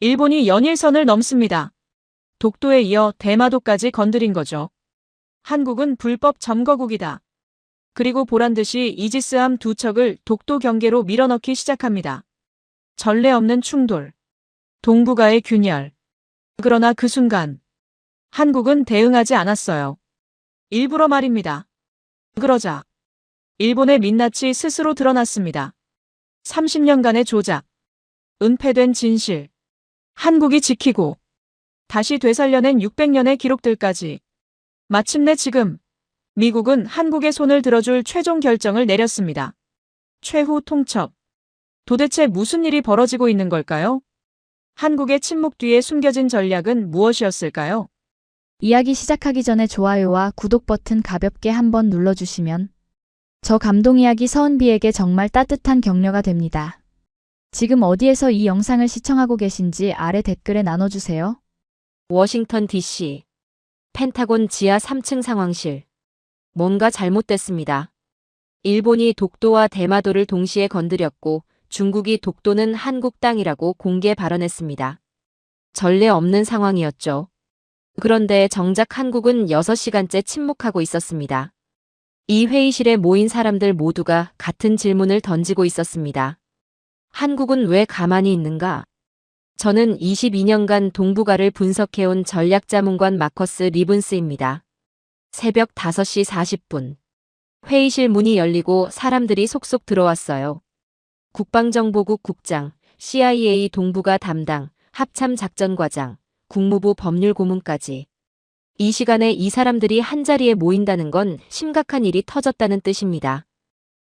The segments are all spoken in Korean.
일본이 연일선을 넘습니다. 독도에 이어 대마도까지 건드린 거죠. 한국은 불법 점거국이다. 그리고 보란듯이 이지스함 두 척을 독도 경계로 밀어넣기 시작합니다. 전례 없는 충돌. 동북아의 균열. 그러나 그 순간 한국은 대응하지 않았어요. 일부러 말입니다. 그러자 일본의 민낯이 스스로 드러났습니다. 30년간의 조작, 은폐된 진실, 한국이 지키고 다시 되살려낸 600년의 기록들까지. 마침내 지금 미국은 한국의 손을 들어줄 최종 결정을 내렸습니다. 최후 통첩. 도대체 무슨 일이 벌어지고 있는 걸까요? 한국의 침묵 뒤에 숨겨진 전략은 무엇이었을까요? 이야기 시작하기 전에 좋아요와 구독 버튼 가볍게 한번 눌러주시면 저 감동 이야기 서은비에게 정말 따뜻한 격려가 됩니다. 지금 어디에서 이 영상을 시청하고 계신지 아래 댓글에 나눠주세요. 워싱턴 DC 펜타곤 지하 3층 상황실. 뭔가 잘못됐습니다. 일본이 독도와 대마도를 동시에 건드렸고 중국이 독도는 한국 땅이라고 공개 발언했습니다. 전례 없는 상황이었죠. 그런데 정작 한국은 6시간째 침묵하고 있었습니다. 이 회의실에 모인 사람들 모두가 같은 질문을 던지고 있었습니다. 한국은 왜 가만히 있는가? 저는 22년간 동북아를 분석해온 전략자문관 마커스 리븐스입니다. 새벽 5시 40분. 회의실 문이 열리고 사람들이 속속 들어왔어요. 국방정보국 국장, CIA 동북아 담당, 합참작전과장, 국무부 법률고문까지. 이 시간에 이 사람들이 한자리에 모인다는 건 심각한 일이 터졌다는 뜻입니다.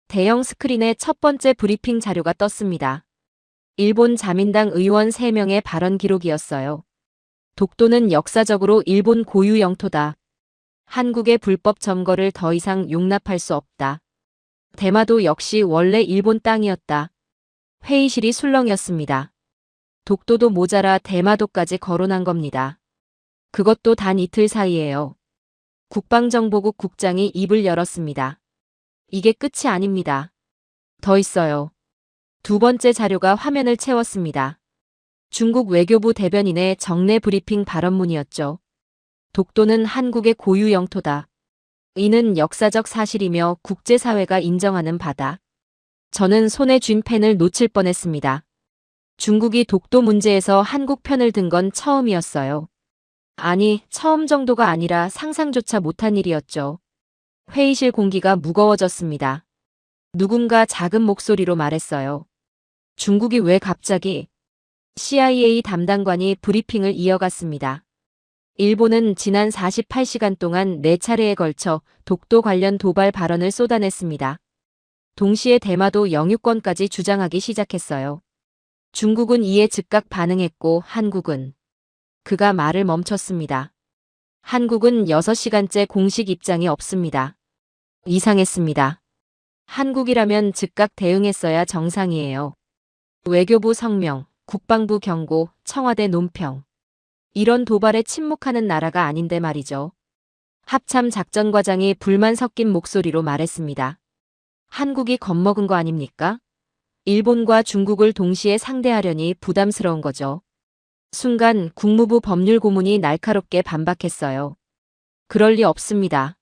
대형 스크린에 첫 번째 브리핑 자료가 떴습니다. 일본 자민당 의원 3명의 발언 기록이었어요. 독도는 역사적으로 일본 고유 영토다. 한국의 불법 점거를 더 이상 용납할 수 없다. 대마도 역시 원래 일본 땅이었다. 회의실이 술렁였습니다. 독도도 모자라 대마도까지 거론한 겁니다. 그것도 단 이틀 사이에요. 국방정보국 국장이 입을 열었습니다. 이게 끝이 아닙니다. 더 있어요. 두 번째 자료가 화면을 채웠습니다. 중국 외교부 대변인의 정례 브리핑 발언문이었죠. 독도는 한국의 고유 영토다. 이는 역사적 사실이며 국제사회가 인정하는 바다. 저는 손에 쥔 펜을 놓칠 뻔했습니다. 중국이 독도 문제에서 한국 편을 든 건 처음이었어요. 아니, 처음 정도가 아니라 상상조차 못한 일이었죠. 회의실 공기가 무거워졌습니다. 누군가 작은 목소리로 말했어요. 중국이 왜 갑자기? CIA 담당관이 브리핑을 이어갔습니다. 일본은 지난 48시간 동안 4차례에 걸쳐 독도 관련 도발 발언을 쏟아냈습니다. 동시에 대마도 영유권까지 주장하기 시작했어요. 중국은 이에 즉각 반응했고 한국은 그가 말을 멈췄습니다. 한국은 6시간째 공식 입장이 없습니다. 이상했습니다. 한국이라면 즉각 대응했어야 정상이에요. 외교부 성명, 국방부 경고, 청와대 논평. 이런 도발에 침묵하는 나라가 아닌데 말이죠. 합참 작전과장이 불만 섞인 목소리로 말했습니다. 한국이 겁먹은 거 아닙니까? 일본과 중국을 동시에 상대하려니 부담스러운 거죠. 순간 국무부 법률고문이 날카롭게 반박했어요. 그럴 리 없습니다.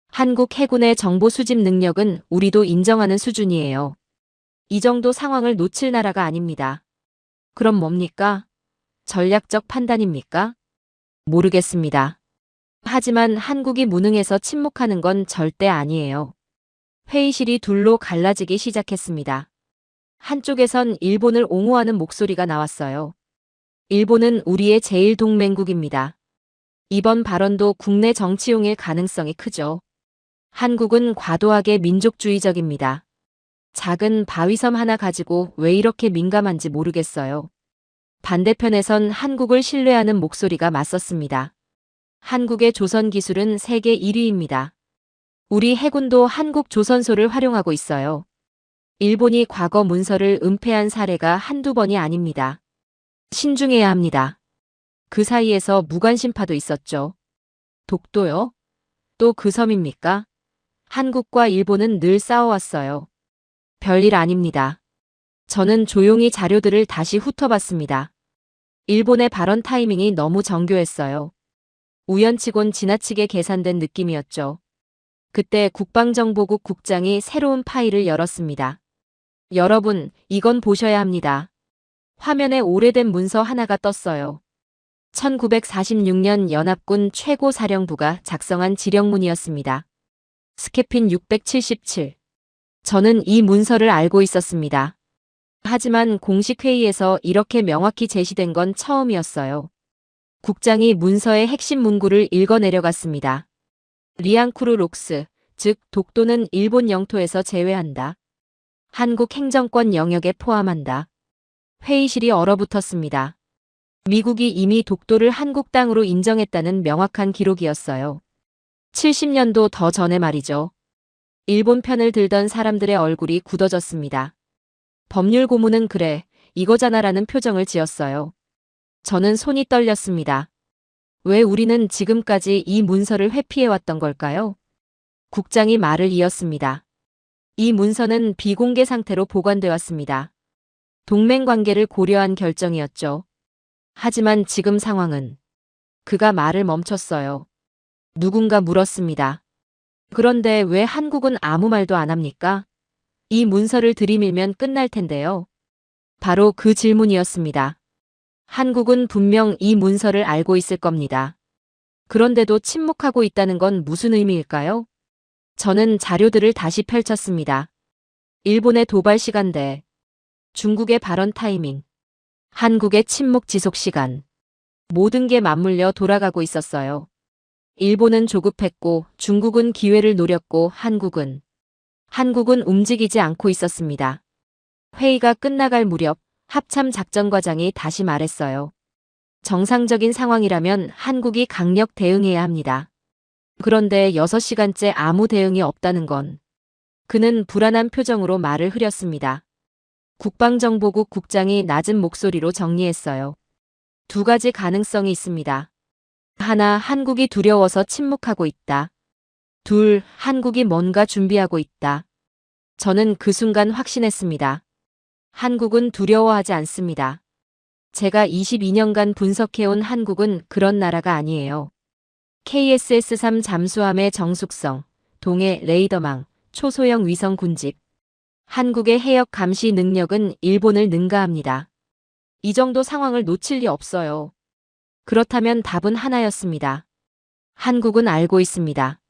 한국 해군의 정보 수집 능력은 우리도 인정하는 수준이에요. 이 정도 상황을 놓칠 나라가 아닙니다. 그럼 뭡니까? 전략적 판단입니까? 모르겠습니다. 하지만 한국이 무능해서 침묵하는 건 절대 아니에요. 회의실이 둘로 갈라지기 시작했습니다. 한쪽에선 일본을 옹호하는 목소리가 나왔어요. 일본은 우리의 제1동맹국입니다. 이번 발언도 국내 정치용일 가능성이 크죠. 한국은 과도하게 민족주의적입니다. 작은 바위섬 하나 가지고 왜 이렇게 민감한지 모르겠어요. 반대편에선 한국을 신뢰하는 목소리가 맞섰습니다. 한국의 조선 기술은 세계 1위입니다. 우리 해군도 한국 조선소를 활용하고 있어요. 일본이 과거 문서를 은폐한 사례가 한두 번이 아닙니다. 신중해야 합니다. 그 사이에서 무관심파도 있었죠. 독도요? 또 그 섬입니까? 한국과 일본은 늘 싸워왔어요. 별일 아닙니다. 저는 조용히 자료들을 다시 훑어봤습니다. 일본의 발언 타이밍이 너무 정교했어요. 우연치곤 지나치게 계산된 느낌이었죠. 그때 국방정보국 국장이 새로운 파일을 열었습니다. 여러분, 이건 보셔야 합니다. 화면에 오래된 문서 하나가 떴어요. 1946년 연합군 최고사령부가 작성한 지령문이었습니다. 스케핀 677. 저는 이 문서를 알고 있었습니다. 하지만 공식 회의에서 이렇게 명확히 제시된 건 처음이었어요. 국장이 문서의 핵심 문구를 읽어 내려갔습니다. 리앙쿠르 록스, 즉 독도는 일본 영토에서 제외한다. 한국 행정권 영역에 포함한다. 회의실이 얼어붙었습니다. 미국이 이미 독도를 한국 땅으로 인정했다는 명확한 기록이었어요. 70년도 더 전에 말이죠. 일본 편을 들던 사람들의 얼굴이 굳어졌습니다. 법률 고문은 그래, 이거잖아라는 표정을 지었어요. 저는 손이 떨렸습니다. 왜 우리는 지금까지 이 문서를 회피해왔던 걸까요? 국장이 말을 이었습니다. 이 문서는 비공개 상태로 보관돼 왔습니다. 동맹 관계를 고려한 결정이었죠. 하지만 지금 상황은 그가 말을 멈췄어요. 누군가 물었습니다. 그런데 왜 한국은 아무 말도 안 합니까? 이 문서를 들이밀면 끝날 텐데요. 바로 그 질문이었습니다. 한국은 분명 이 문서를 알고 있을 겁니다. 그런데도 침묵하고 있다는 건 무슨 의미일까요? 저는 자료들을 다시 펼쳤습니다. 일본의 도발 시간대, 중국의 발언 타이밍, 한국의 침묵 지속 시간. 모든 게 맞물려 돌아가고 있었어요. 일본은 조급했고 중국은 기회를 노렸고 한국은 움직이지 않고 있었습니다. 회의가 끝나갈 무렵 합참 작전과장이 다시 말했어요. 정상적인 상황이라면 한국이 강력 대응해야 합니다. 그런데 6시간째 아무 대응이 없다는 건 그는 불안한 표정으로 말을 흐렸습니다. 국방정보국 국장이 낮은 목소리로 정리했어요. 두 가지 가능성이 있습니다. 하나, 한국이 두려워서 침묵하고 있다. 둘, 한국이 뭔가 준비하고 있다. 저는 그 순간 확신했습니다. 한국은 두려워하지 않습니다. 제가 22년간 분석해온 한국은 그런 나라가 아니에요. KSS-3 잠수함의 정숙성, 동해 레이더망, 초소형 위성 군집. 한국의 해역 감시 능력은 일본을 능가합니다. 이 정도 상황을 놓칠 리 없어요. 그렇다면 답은 하나였습니다. 한국은 알고 있습니다.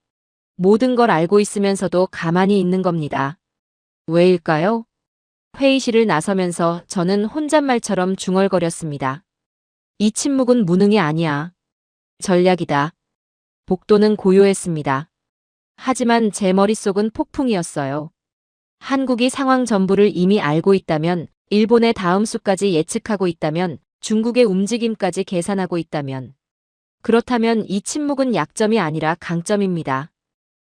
모든 걸 알고 있으면서도 가만히 있는 겁니다. 왜일까요? 회의실을 나서면서 저는 혼잣말처럼 중얼거렸습니다. 이 침묵은 무능이 아니야. 전략이다. 복도는 고요했습니다. 하지만 제 머릿속은 폭풍이었어요. 한국이 상황 전부를 이미 알고 있다면, 일본의 다음 수까지 예측하고 있다면, 중국의 움직임까지 계산하고 있다면, 그렇다면 이 침묵은 약점이 아니라 강점입니다.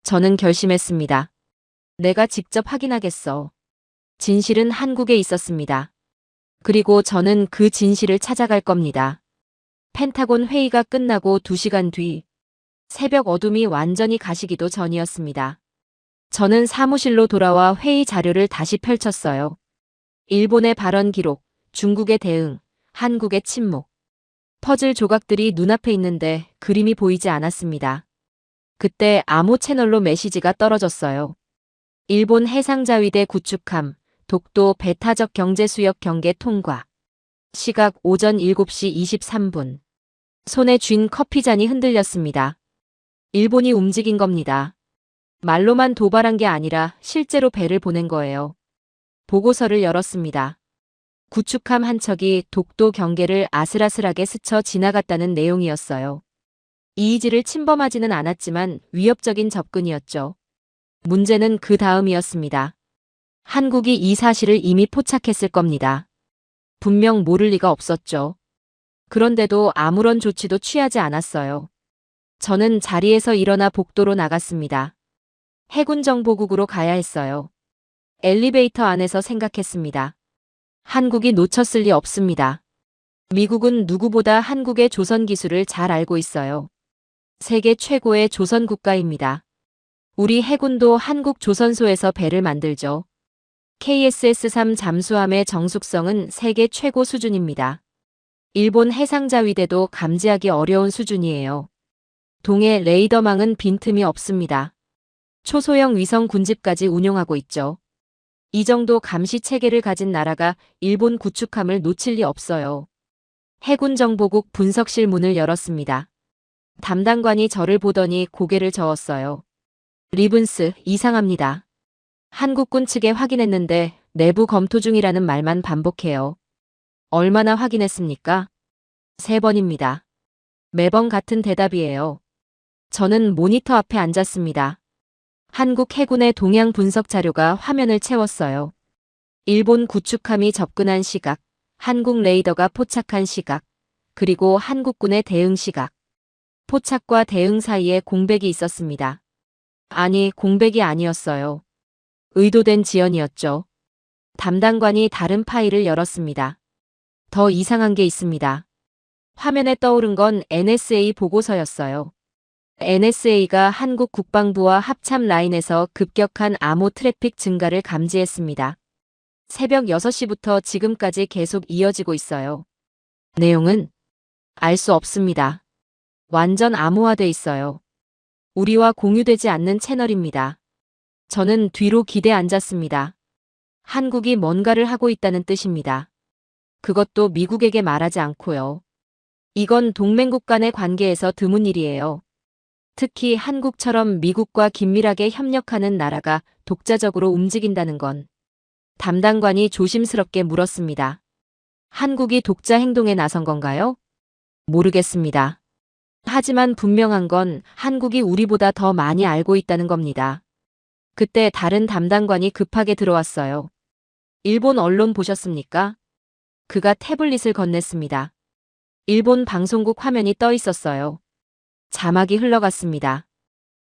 저는 결심했습니다. 내가 직접 확인하겠어. 진실은 한국에 있었습니다. 그리고 저는 그 진실을 찾아갈 겁니다. 펜타곤 회의가 끝나고 2시간 뒤, 새벽 어둠이 완전히 가시기도 전이었습니다. 저는 사무실로 돌아와 회의 자료를 다시 펼쳤어요. 일본의 발언 기록, 중국의 대응, 한국의 침묵. 퍼즐 조각들이 눈앞에 있는데 그림이 보이지 않았습니다. 그때 암호 채널로 메시지가 떨어졌어요. 일본 해상자위대 구축함, 독도 배타적 경제수역 경계 통과. 시각 오전 7시 23분. 손에 쥔 커피잔이 흔들렸습니다. 일본이 움직인 겁니다. 말로만 도발한 게 아니라 실제로 배를 보낸 거예요. 보고서를 열었습니다. 구축함 한 척이 독도 경계를 아슬아슬하게 스쳐 지나갔다는 내용이었어요. 이의지를 침범하지는 않았지만 위협적인 접근이었죠. 문제는 그 다음이었습니다. 한국이 이 사실을 이미 포착했을 겁니다. 분명 모를 리가 없었죠. 그런데도 아무런 조치도 취하지 않았어요. 저는 자리에서 일어나 복도로 나갔습니다. 해군정보국으로 가야 했어요. 엘리베이터 안에서 생각했습니다. 한국이 놓쳤을 리 없습니다. 미국은 누구보다 한국의 조선 기술을 잘 알고 있어요. 세계 최고의 조선 국가입니다. 우리 해군도 한국 조선소에서 배를 만들죠. KSS-3 잠수함의 정숙성은 세계 최고 수준입니다. 일본 해상자위대도 감지하기 어려운 수준이에요. 동해 레이더망은 빈틈이 없습니다. 초소형 위성 군집까지 운용하고 있죠. 이 정도 감시 체계를 가진 나라가 일본 구축함을 놓칠 리 없어요. 해군정보국 분석실 문을 열었습니다. 담당관이 저를 보더니 고개를 저었어요. 리븐스, 이상합니다. 한국군 측에 확인했는데 내부 검토 중이라는 말만 반복해요. 얼마나 확인했습니까? 3번입니다. 매번 같은 대답이에요. 저는 모니터 앞에 앉았습니다. 한국 해군의 동향 분석 자료가 화면을 채웠어요. 일본 구축함이 접근한 시각, 한국 레이더가 포착한 시각, 그리고 한국군의 대응 시각. 포착과 대응 사이에 공백이 있었습니다. 아니, 공백이 아니었어요. 의도된 지연이었죠. 담당관이 다른 파일을 열었습니다. 더 이상한 게 있습니다. 화면에 떠오른 건 NSA 보고서였어요. NSA가 한국 국방부와 합참 라인에서 급격한 암호 트래픽 증가를 감지했습니다. 새벽 6시부터 지금까지 계속 이어지고 있어요. 내용은 알 수 없습니다. 완전 암호화돼 있어요. 우리와 공유되지 않는 채널입니다. 저는 뒤로 기대 앉았습니다. 한국이 뭔가를 하고 있다는 뜻입니다. 그것도 미국에게 말하지 않고요. 이건 동맹국 간의 관계에서 드문 일이에요. 특히 한국처럼 미국과 긴밀하게 협력하는 나라가 독자적으로 움직인다는 건. 담당관이 조심스럽게 물었습니다. 한국이 독자 행동에 나선 건가요? 모르겠습니다. 하지만 분명한 건 한국이 우리보다 더 많이 알고 있다는 겁니다. 그때 다른 담당관이 급하게 들어왔어요. 일본 언론 보셨습니까? 그가 태블릿을 건넸습니다. 일본 방송국 화면이 떠 있었어요. 자막이 흘러갔습니다.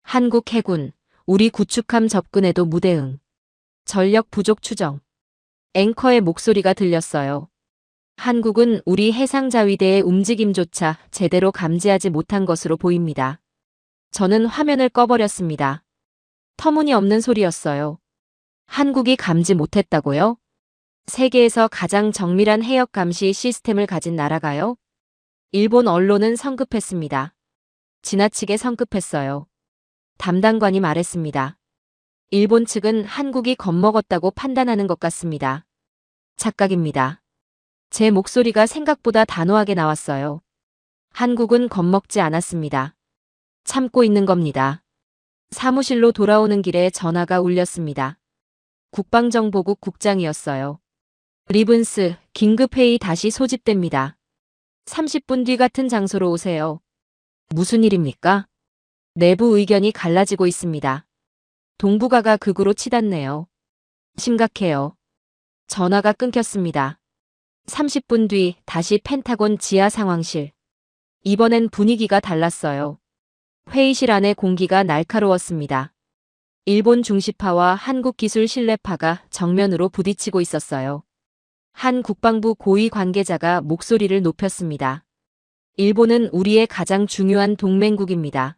한국 해군, 우리 구축함 접근에도 무대응. 전력 부족 추정. 앵커의 목소리가 들렸어요. 한국은 우리 해상자위대의 움직임조차 제대로 감지하지 못한 것으로 보입니다. 저는 화면을 꺼버렸습니다. 터무니없는 소리였어요. 한국이 감지 못했다고요? 세계에서 가장 정밀한 해역 감시 시스템을 가진 나라가요? 일본 언론은 성급했습니다. 지나치게 성급했어요. 담당관이 말했습니다. 일본 측은 한국이 겁먹었다고 판단하는 것 같습니다. 착각입니다. 제 목소리가 생각보다 단호하게 나왔어요. 한국은 겁먹지 않았습니다. 참고 있는 겁니다. 사무실로 돌아오는 길에 전화가 울렸습니다. 국방정보국 국장이었어요. 리븐스, 긴급회의 다시 소집됩니다. 30분 뒤 같은 장소로 오세요. 무슨 일입니까? 내부 의견이 갈라지고 있습니다. 동북아가 극으로 치닫네요. 심각해요. 전화가 끊겼습니다. 30분 뒤 다시 펜타곤 지하 상황실. 이번엔 분위기가 달랐어요. 회의실 안의 공기가 날카로웠습니다. 일본 중시파와 한국 기술 신뢰파가 정면으로 부딪히고 있었어요. 한 국방부 고위 관계자가 목소리를 높였습니다. 일본은 우리의 가장 중요한 동맹국입니다.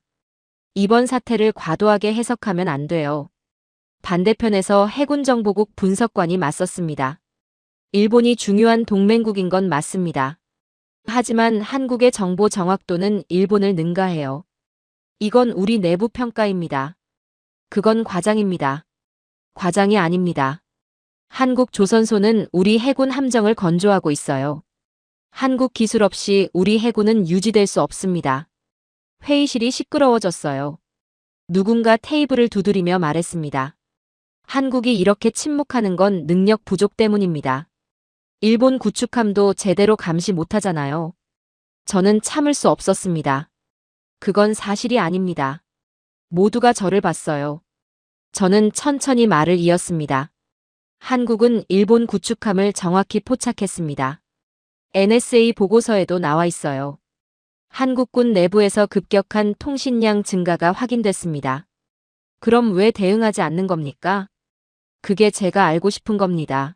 이번 사태를 과도하게 해석하면 안 돼요. 반대편에서 해군정보국 분석관이 맞섰습니다. 일본이 중요한 동맹국인 건 맞습니다. 하지만 한국의 정보 정확도는 일본을 능가해요. 이건 우리 내부 평가입니다. 그건 과장입니다. 과장이 아닙니다. 한국 조선소는 우리 해군 함정을 건조하고 있어요. 한국 기술 없이 우리 해군은 유지될 수 없습니다. 회의실이 시끄러워졌어요. 누군가 테이블을 두드리며 말했습니다. 한국이 이렇게 침묵하는 건 능력 부족 때문입니다. 일본 구축함도 제대로 감시 못하잖아요. 저는 참을 수 없었습니다. 그건 사실이 아닙니다. 모두가 저를 봤어요. 저는 천천히 말을 이었습니다. 한국은 일본 구축함을 정확히 포착했습니다. NSA 보고서에도 나와 있어요. 한국군 내부에서 급격한 통신량 증가가 확인됐습니다. 그럼 왜 대응하지 않는 겁니까? 그게 제가 알고 싶은 겁니다.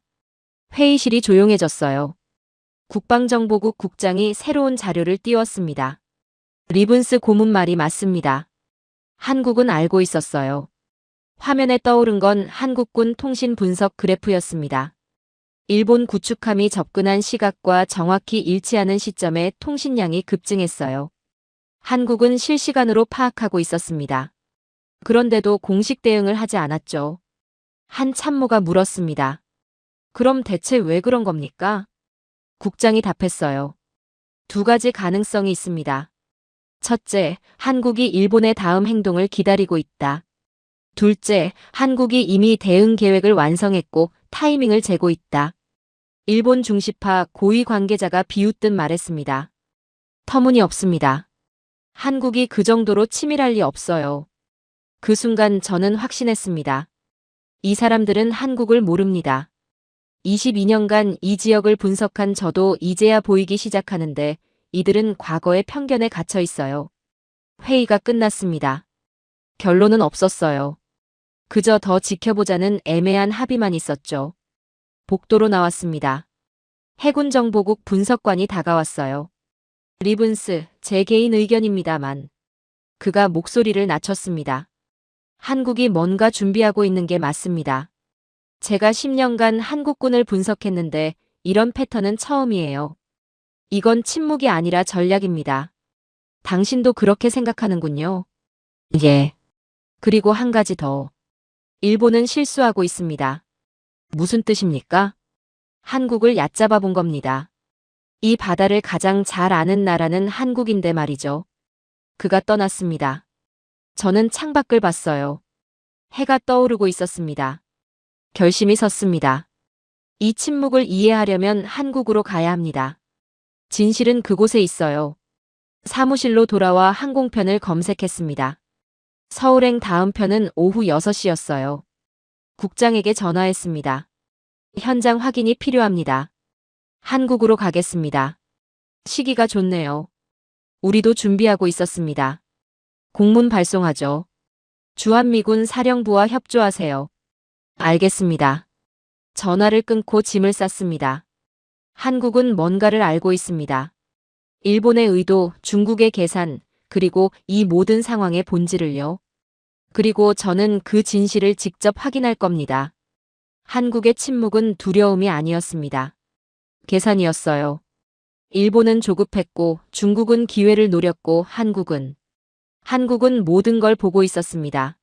회의실이 조용해졌어요. 국방정보국 국장이 새로운 자료를 띄웠습니다. 리븐스 고문 말이 맞습니다. 한국은 알고 있었어요. 화면에 떠오른 건 한국군 통신 분석 그래프였습니다. 일본 구축함이 접근한 시각과 정확히 일치하는 시점에 통신량이 급증했어요. 한국은 실시간으로 파악하고 있었습니다. 그런데도 공식 대응을 하지 않았죠. 한 참모가 물었습니다. 그럼 대체 왜 그런 겁니까? 국장이 답했어요. 두 가지 가능성이 있습니다. 첫째, 한국이 일본의 다음 행동을 기다리고 있다. 둘째, 한국이 이미 대응 계획을 완성했고 타이밍을 재고 있다. 일본 중시파 고위 관계자가 비웃듯 말했습니다. 터무니없습니다. 한국이 그 정도로 치밀할 리 없어요. 그 순간 저는 확신했습니다. 이 사람들은 한국을 모릅니다. 22년간 이 지역을 분석한 저도 이제야 보이기 시작하는데 이들은 과거의 편견에 갇혀 있어요. 회의가 끝났습니다. 결론은 없었어요. 그저 더 지켜보자는 애매한 합의만 있었죠. 복도로 나왔습니다. 해군정보국 분석관이 다가왔어요. 리븐스, 제 개인 의견입니다만. 그가 목소리를 낮췄습니다. 한국이 뭔가 준비하고 있는 게 맞습니다. 제가 10년간 한국군을 분석했는데 이런 패턴은 처음이에요. 이건 침묵이 아니라 전략입니다. 당신도 그렇게 생각하는군요. 예. 그리고 한 가지 더. 일본은 실수하고 있습니다. 무슨 뜻입니까? 한국을 얕잡아 본 겁니다. 이 바다를 가장 잘 아는 나라는 한국인데 말이죠. 그가 떠났습니다. 저는 창밖을 봤어요. 해가 떠오르고 있었습니다. 결심이 섰습니다. 이 침묵을 이해하려면 한국으로 가야 합니다. 진실은 그곳에 있어요. 사무실로 돌아와 항공편을 검색했습니다. 서울행 다음 편은 오후 6시였어요. 국장에게 전화했습니다. 현장 확인이 필요합니다. 한국으로 가겠습니다. 시기가 좋네요. 우리도 준비하고 있었습니다. 공문 발송하죠. 주한미군 사령부와 협조하세요. 알겠습니다. 전화를 끊고 짐을 쌌습니다. 한국은 뭔가를 알고 있습니다. 일본의 의도, 중국의 계산, 그리고 이 모든 상황의 본질을요. 그리고 저는 그 진실을 직접 확인할 겁니다. 한국의 침묵은 두려움이 아니었습니다. 계산이었어요. 일본은 조급했고 중국은 기회를 노렸고 한국은 모든 걸 보고 있었습니다.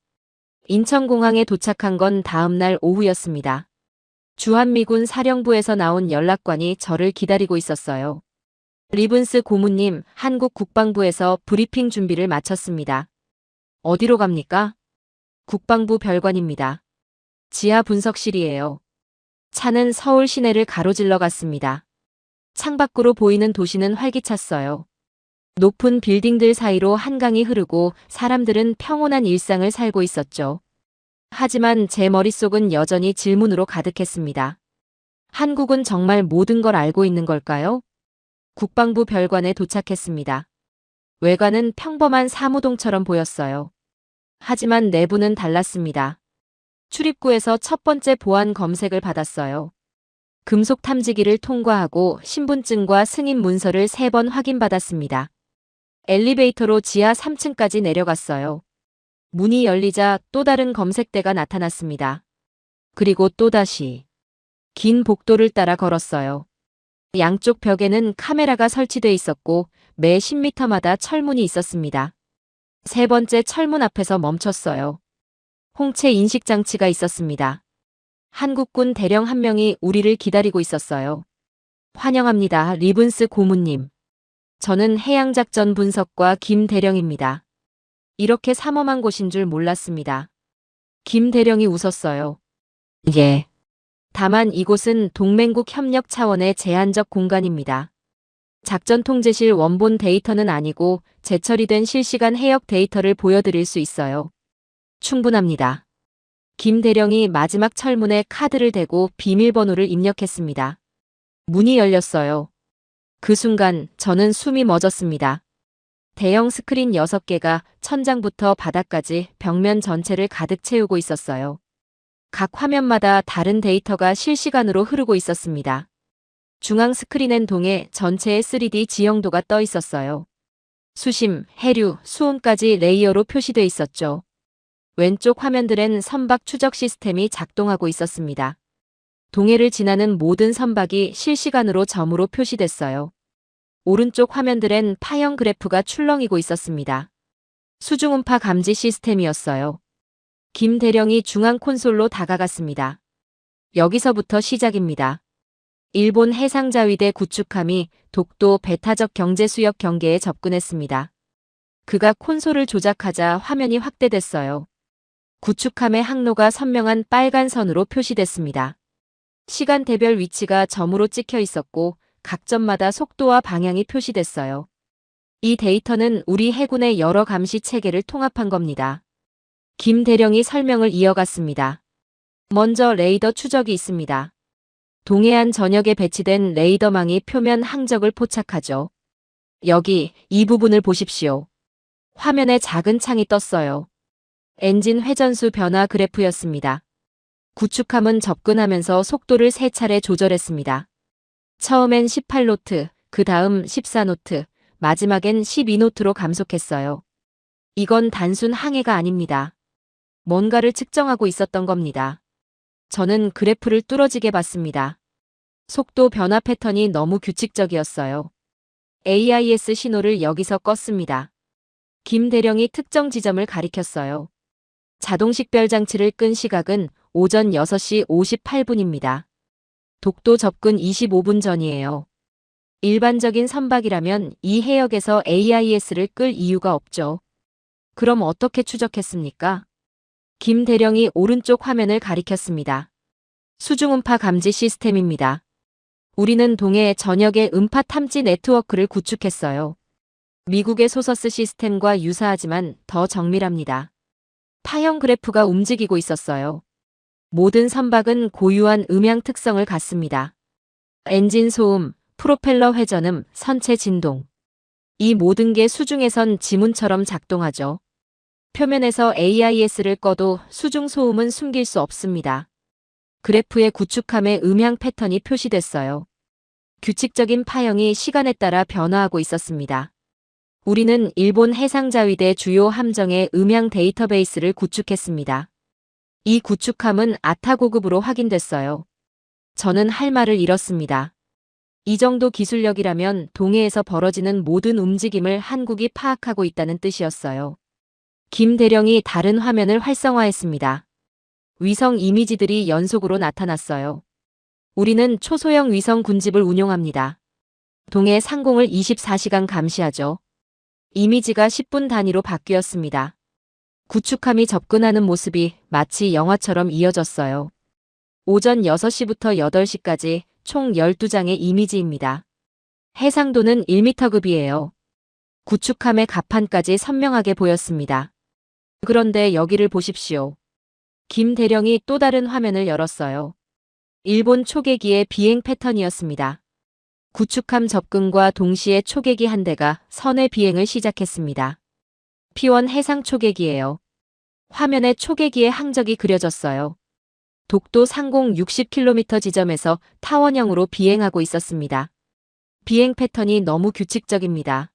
인천공항에 도착한 건 다음 날 오후였습니다. 주한미군 사령부에서 나온 연락관이 저를 기다리고 있었어요. 리븐스 고문님, 한국 국방부에서 브리핑 준비를 마쳤습니다. 어디로 갑니까? 국방부 별관입니다. 지하 분석실이에요. 차는 서울 시내를 가로질러 갔습니다. 창밖으로 보이는 도시는 활기찼어요. 높은 빌딩들 사이로 한강이 흐르고 사람들은 평온한 일상을 살고 있었죠. 하지만 제 머릿속은 여전히 질문으로 가득했습니다. 한국은 정말 모든 걸 알고 있는 걸까요? 국방부 별관에 도착했습니다. 외관은 평범한 사무동처럼 보였어요. 하지만 내부는 달랐습니다. 출입구에서 첫 번째 보안 검색을 받았어요. 금속 탐지기를 통과하고 신분증과 승인 문서를 3번 확인받았습니다. 엘리베이터로 지하 3층까지 내려갔어요. 문이 열리자 또 다른 검색대가 나타났습니다. 그리고 또다시 긴 복도를 따라 걸었어요. 양쪽 벽에는 카메라가 설치돼 있었고 매 10m마다 철문이 있었습니다. 세 번째 철문 앞에서 멈췄어요. 홍채 인식 장치가 있었습니다. 한국군 대령 한 명이 우리를 기다리고 있었어요. 환영합니다, 리븐스 고문님. 저는 해양작전 분석과 김 대령입니다. 이렇게 삼엄한 곳인 줄 몰랐습니다. 김 대령이 웃었어요. 예. 다만 이곳은 동맹국 협력 차원의 제한적 공간입니다. 작전 통제실 원본 데이터는 아니고 재처리된 실시간 해역 데이터를 보여드릴 수 있어요. 충분합니다. 김 대령이 마지막 철문에 카드를 대고 비밀번호를 입력했습니다. 문이 열렸어요. 그 순간 저는 숨이 멎었습니다. 대형 스크린 6개가 천장부터 바닥까지 벽면 전체를 가득 채우고 있었어요. 각 화면마다 다른 데이터가 실시간으로 흐르고 있었습니다. 중앙 스크린엔 동해 전체의 3D 지형도가 떠 있었어요. 수심, 해류, 수온까지 레이어로 표시돼 있었죠. 왼쪽 화면들엔 선박 추적 시스템이 작동하고 있었습니다. 동해를 지나는 모든 선박이 실시간으로 점으로 표시됐어요. 오른쪽 화면들엔 파형 그래프가 출렁이고 있었습니다. 수중음파 감지 시스템이었어요. 김 대령이 중앙 콘솔로 다가갔습니다. 여기서부터 시작입니다. 일본 해상자위대 구축함이 독도 배타적 경제수역 경계에 접근했습니다. 그가 콘솔을 조작하자 화면이 확대됐어요. 구축함의 항로가 선명한 빨간 선으로 표시됐습니다. 시간대별 위치가 점으로 찍혀 있었고 각 점마다 속도와 방향이 표시됐어요. 이 데이터는 우리 해군의 여러 감시 체계를 통합한 겁니다. 김 대령이 설명을 이어갔습니다. 먼저 레이더 추적이 있습니다. 동해안 전역에 배치된 레이더망이 표면 항적을 포착하죠. 여기 이 부분을 보십시오. 화면에 작은 창이 떴어요. 엔진 회전수 변화 그래프였습니다. 구축함은 접근하면서 속도를 3차례 조절했습니다. 처음엔 18노트, 그 다음 14노트, 마지막엔 12노트로 감속했어요. 이건 단순 항해가 아닙니다. 뭔가를 측정하고 있었던 겁니다. 저는 그래프를 뚫어지게 봤습니다. 속도 변화 패턴이 너무 규칙적이었어요. AIS 신호를 여기서 껐습니다. 김 대령이 특정 지점을 가리켰어요. 자동 식별 장치를 끈 시각은 오전 6시 58분입니다. 독도 접근 25분 전이에요. 일반적인 선박이라면 이 해역에서 AIS를 끌 이유가 없죠. 그럼 어떻게 추적했습니까? 김 대령이 오른쪽 화면을 가리켰습니다. 수중음파 감지 시스템입니다. 우리는 동해 전역의 음파 탐지 네트워크를 구축했어요. 미국의 소서스 시스템과 유사하지만 더 정밀합니다. 파형 그래프가 움직이고 있었어요. 모든 선박은 고유한 음향 특성을 갖습니다. 엔진 소음, 프로펠러 회전음, 선체 진동. 이 모든 게 수중에선 지문처럼 작동하죠. 표면에서 AIS를 꺼도 수중 소음은 숨길 수 없습니다. 그래프에 구축함의 음향 패턴이 표시됐어요. 규칙적인 파형이 시간에 따라 변화하고 있었습니다. 우리는 일본 해상자위대 주요 함정의 음향 데이터베이스를 구축했습니다. 이 구축함은 아타 고급으로 확인됐어요. 저는 할 말을 잃었습니다. 이 정도 기술력이라면 동해에서 벌어지는 모든 움직임을 한국이 파악하고 있다는 뜻이었어요. 김 대령이 다른 화면을 활성화했습니다. 위성 이미지들이 연속으로 나타났어요. 우리는 초소형 위성 군집을 운용합니다. 동해 상공을 24시간 감시하죠. 이미지가 10분 단위로 바뀌었습니다. 구축함이 접근하는 모습이 마치 영화처럼 이어졌어요. 오전 6시부터 8시까지 총 12장의 이미지입니다. 해상도는 1m급이에요. 구축함의 갑판까지 선명하게 보였습니다. 그런데 여기를 보십시오. 김 대령이 또 다른 화면을 열었어요. 일본 초계기의 비행 패턴이었습니다. 구축함 접근과 동시에 초계기 한 대가 선의 비행을 시작했습니다. P1 해상 초계기예요. 화면에 초계기의 항적이 그려졌어요. 독도 상공 60km 지점에서 타원형으로 비행하고 있었습니다. 비행 패턴이 너무 규칙적입니다.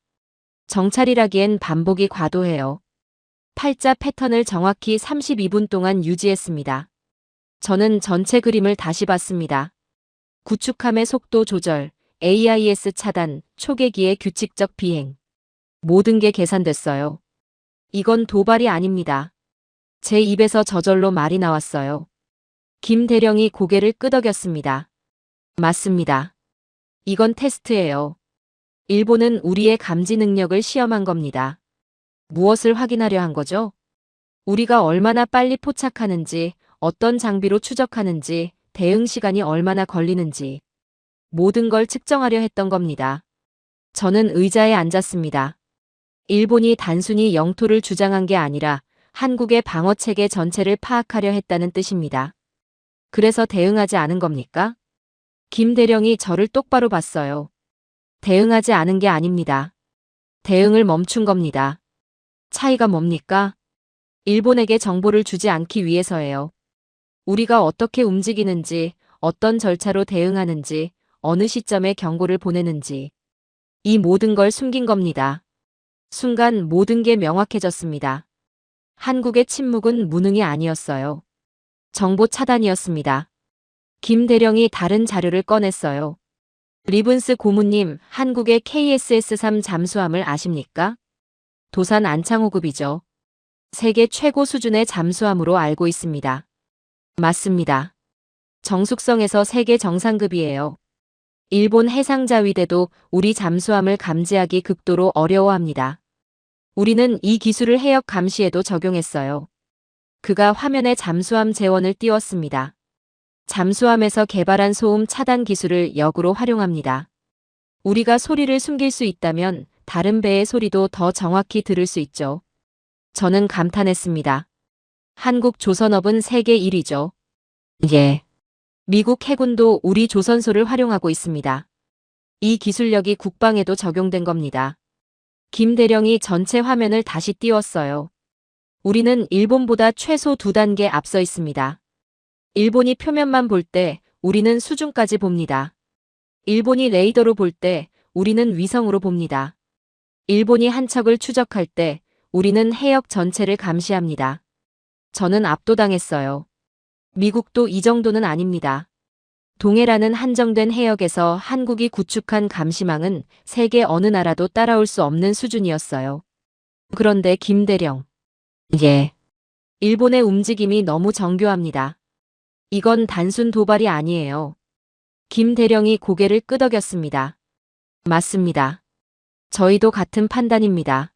정찰이라기엔 반복이 과도해요. 팔자 패턴을 정확히 32분 동안 유지했습니다. 저는 전체 그림을 다시 봤습니다. 구축함의 속도 조절, AIS 차단, 초계기의 규칙적 비행. 모든 게 계산됐어요. 이건 도발이 아닙니다. 제 입에서 저절로 말이 나왔어요. 김 대령이 고개를 끄덕였습니다. 맞습니다. 이건 테스트예요. 일본은 우리의 감지 능력을 시험한 겁니다. 무엇을 확인하려 한 거죠? 우리가 얼마나 빨리 포착하는지, 어떤 장비로 추적하는지, 대응 시간이 얼마나 걸리는지. 모든 걸 측정하려 했던 겁니다. 저는 의자에 앉았습니다. 일본이 단순히 영토를 주장한 게 아니라 한국의 방어체계 전체를 파악하려 했다는 뜻입니다. 그래서 대응하지 않은 겁니까? 김 대령이 저를 똑바로 봤어요. 대응하지 않은 게 아닙니다. 대응을 멈춘 겁니다. 차이가 뭡니까? 일본에게 정보를 주지 않기 위해서예요. 우리가 어떻게 움직이는지, 어떤 절차로 대응하는지, 어느 시점에 경고를 보내는지. 이 모든 걸 숨긴 겁니다. 순간 모든 게 명확해졌습니다. 한국의 침묵은 무능이 아니었어요. 정보 차단이었습니다. 김 대령이 다른 자료를 꺼냈어요. 리븐스 고문님, 한국의 KSS-3 잠수함을 아십니까? 도산 안창호급이죠. 세계 최고 수준의 잠수함으로 알고 있습니다. 맞습니다. 정숙성에서 세계 정상급이에요. 일본 해상자위대도 우리 잠수함을 감지하기 극도로 어려워합니다. 우리는 이 기술을 해역 감시에도 적용했어요. 그가 화면에 잠수함 재원을 띄웠습니다. 잠수함에서 개발한 소음 차단 기술을 역으로 활용합니다. 우리가 소리를 숨길 수 있다면 다른 배의 소리도 더 정확히 들을 수 있죠. 저는 감탄했습니다. 한국 조선업은 세계 1위죠. 예. 미국 해군도 우리 조선소를 활용하고 있습니다. 이 기술력이 국방에도 적용된 겁니다. 김 대령이 전체 화면을 다시 띄웠어요. 우리는 일본보다 최소 2단계 앞서 있습니다. 일본이 표면만 볼 때 우리는 수중까지 봅니다. 일본이 레이더로 볼 때 우리는 위성으로 봅니다. 일본이 한 척을 추적할 때 우리는 해역 전체를 감시합니다. 저는 압도당했어요. 미국도 이 정도는 아닙니다. 동해라는 한정된 해역에서 한국이 구축한 감시망은 세계 어느 나라도 따라올 수 없는 수준이었어요. 그런데 김 대령. 예. 일본의 움직임이 너무 정교합니다. 이건 단순 도발이 아니에요. 김 대령이 고개를 끄덕였습니다. 맞습니다. 저희도 같은 판단입니다.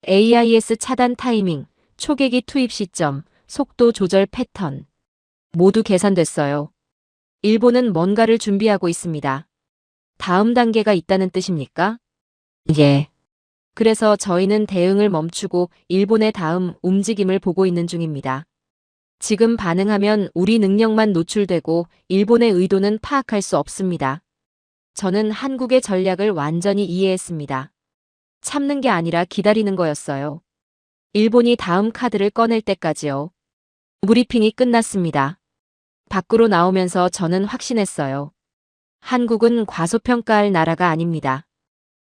AIS 차단 타이밍, 초계기 투입 시점, 속도 조절 패턴. 모두 계산됐어요. 일본은 뭔가를 준비하고 있습니다. 다음 단계가 있다는 뜻입니까? 예. 그래서 저희는 대응을 멈추고 일본의 다음 움직임을 보고 있는 중입니다. 지금 반응하면 우리 능력만 노출되고 일본의 의도는 파악할 수 없습니다. 저는 한국의 전략을 완전히 이해했습니다. 참는 게 아니라 기다리는 거였어요. 일본이 다음 카드를 꺼낼 때까지요. 브리핑이 끝났습니다. 밖으로 나오면서 저는 확신했어요. 한국은 과소평가할 나라가 아닙니다.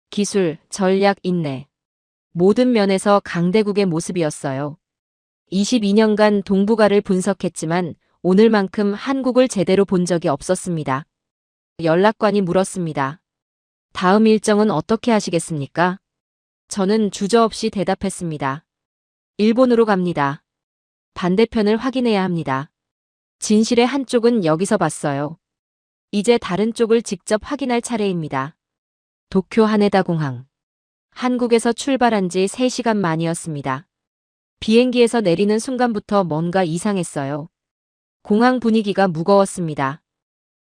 기술, 전략, 인내. 모든 면에서 강대국의 모습이었어요. 22년간 동북아를 분석했지만 오늘만큼 한국을 제대로 본 적이 없었습니다. 연락관이 물었습니다. 다음 일정은 어떻게 하시겠습니까? 저는 주저없이 대답했습니다. 일본으로 갑니다. 반대편을 확인해야 합니다. 진실의 한쪽은 여기서 봤어요. 이제 다른 쪽을 직접 확인할 차례입니다. 도쿄 하네다 공항. 한국에서 출발한 지 3시간 만이었습니다. 비행기에서 내리는 순간부터 뭔가 이상했어요. 공항 분위기가 무거웠습니다.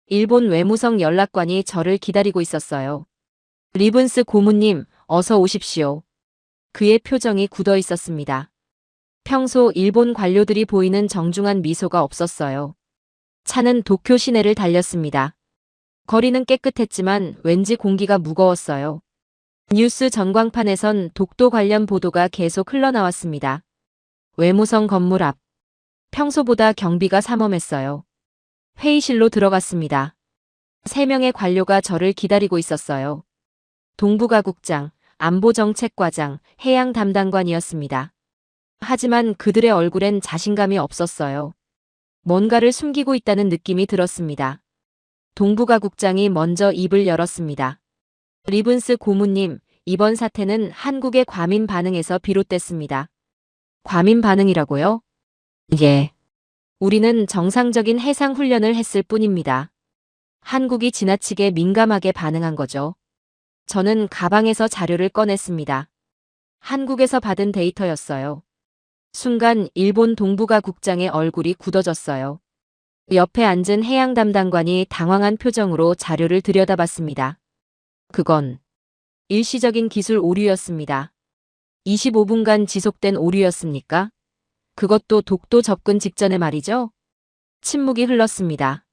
일본 외무성 연락관이 저를 기다리고 있었어요. 리븐스 고문님, 어서 오십시오. 그의 표정이 굳어 있었습니다. 평소 일본 관료들이 보이는 정중한 미소가 없었어요. 차는 도쿄 시내를 달렸습니다. 거리는 깨끗했지만 왠지 공기가 무거웠어요. 뉴스 전광판에선 독도 관련 보도가 계속 흘러나왔습니다. 외무성 건물 앞. 평소보다 경비가 삼엄했어요. 회의실로 들어갔습니다. 3명의 관료가 저를 기다리고 있었어요. 동북아국장, 안보정책과장, 해양 담당관이었습니다. 하지만 그들의 얼굴엔 자신감이 없었어요. 뭔가를 숨기고 있다는 느낌이 들었습니다. 동북아국장이 먼저 입을 열었습니다. 리븐스 고문님, 이번 사태는 한국의 과민 반응에서 비롯됐습니다. 과민 반응이라고요? 예. 우리는 정상적인 해상 훈련을 했을 뿐입니다. 한국이 지나치게 민감하게 반응한 거죠. 저는 가방에서 자료를 꺼냈습니다. 한국에서 받은 데이터였어요. 순간 일본 동북아 국장의 얼굴이 굳어졌어요. 옆에 앉은 해양 담당관이 당황한 표정으로 자료를 들여다봤습니다. 그건 일시적인 기술 오류였습니다. 25분간 지속된 오류였습니까? 그것도 독도 접근 직전에 말이죠? 침묵이 흘렀습니다.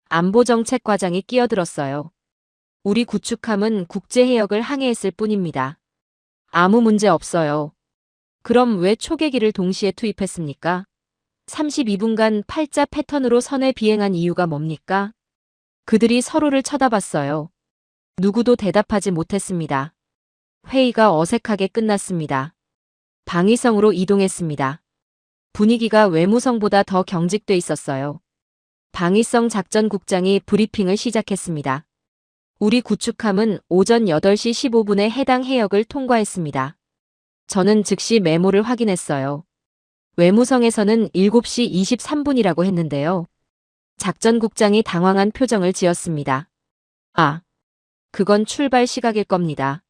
안보정책과장이 끼어들었어요. 우리 구축함은 국제해역을 항해했을 뿐입니다. 아무 문제 없어요. 그럼 왜 초계기를 동시에 투입했습니까? 32분간 팔자 패턴으로 선에 비행한 이유가 뭡니까? 그들이 서로를 쳐다봤어요. 누구도 대답하지 못했습니다. 회의가 어색하게 끝났습니다. 방위성으로 이동했습니다. 분위기가 외무성보다 더 경직돼 있었어요. 방위성 작전국장이 브리핑을 시작했습니다. 우리 구축함은 오전 8시 15분에 해당 해역을 통과했습니다. 저는 즉시 메모를 확인했어요. 외무성에서는 7시 23분이라고 했는데요. 작전국장이 당황한 표정을 지었습니다. 아, 그건 출발 시각일 겁니다.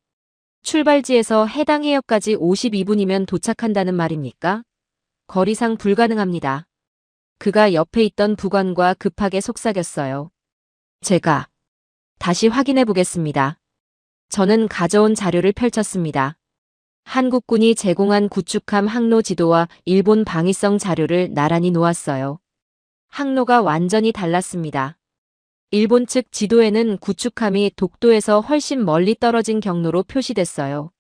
출발지에서 해당 해역까지 52분이면 도착한다는 말입니까? 거리상 불가능합니다. 그가 옆에 있던 부관과 급하게 속삭였어요. 제가 다시 확인해 보겠습니다. 저는 가져온 자료를 펼쳤습니다. 한국군이 제공한 구축함 항로 지도와 일본 방위성 자료를 나란히 놓았어요. 항로가 완전히 달랐습니다. 일본 측 지도에는 구축함이 독도에서 훨씬 멀리 떨어진 경로로 표시됐어요.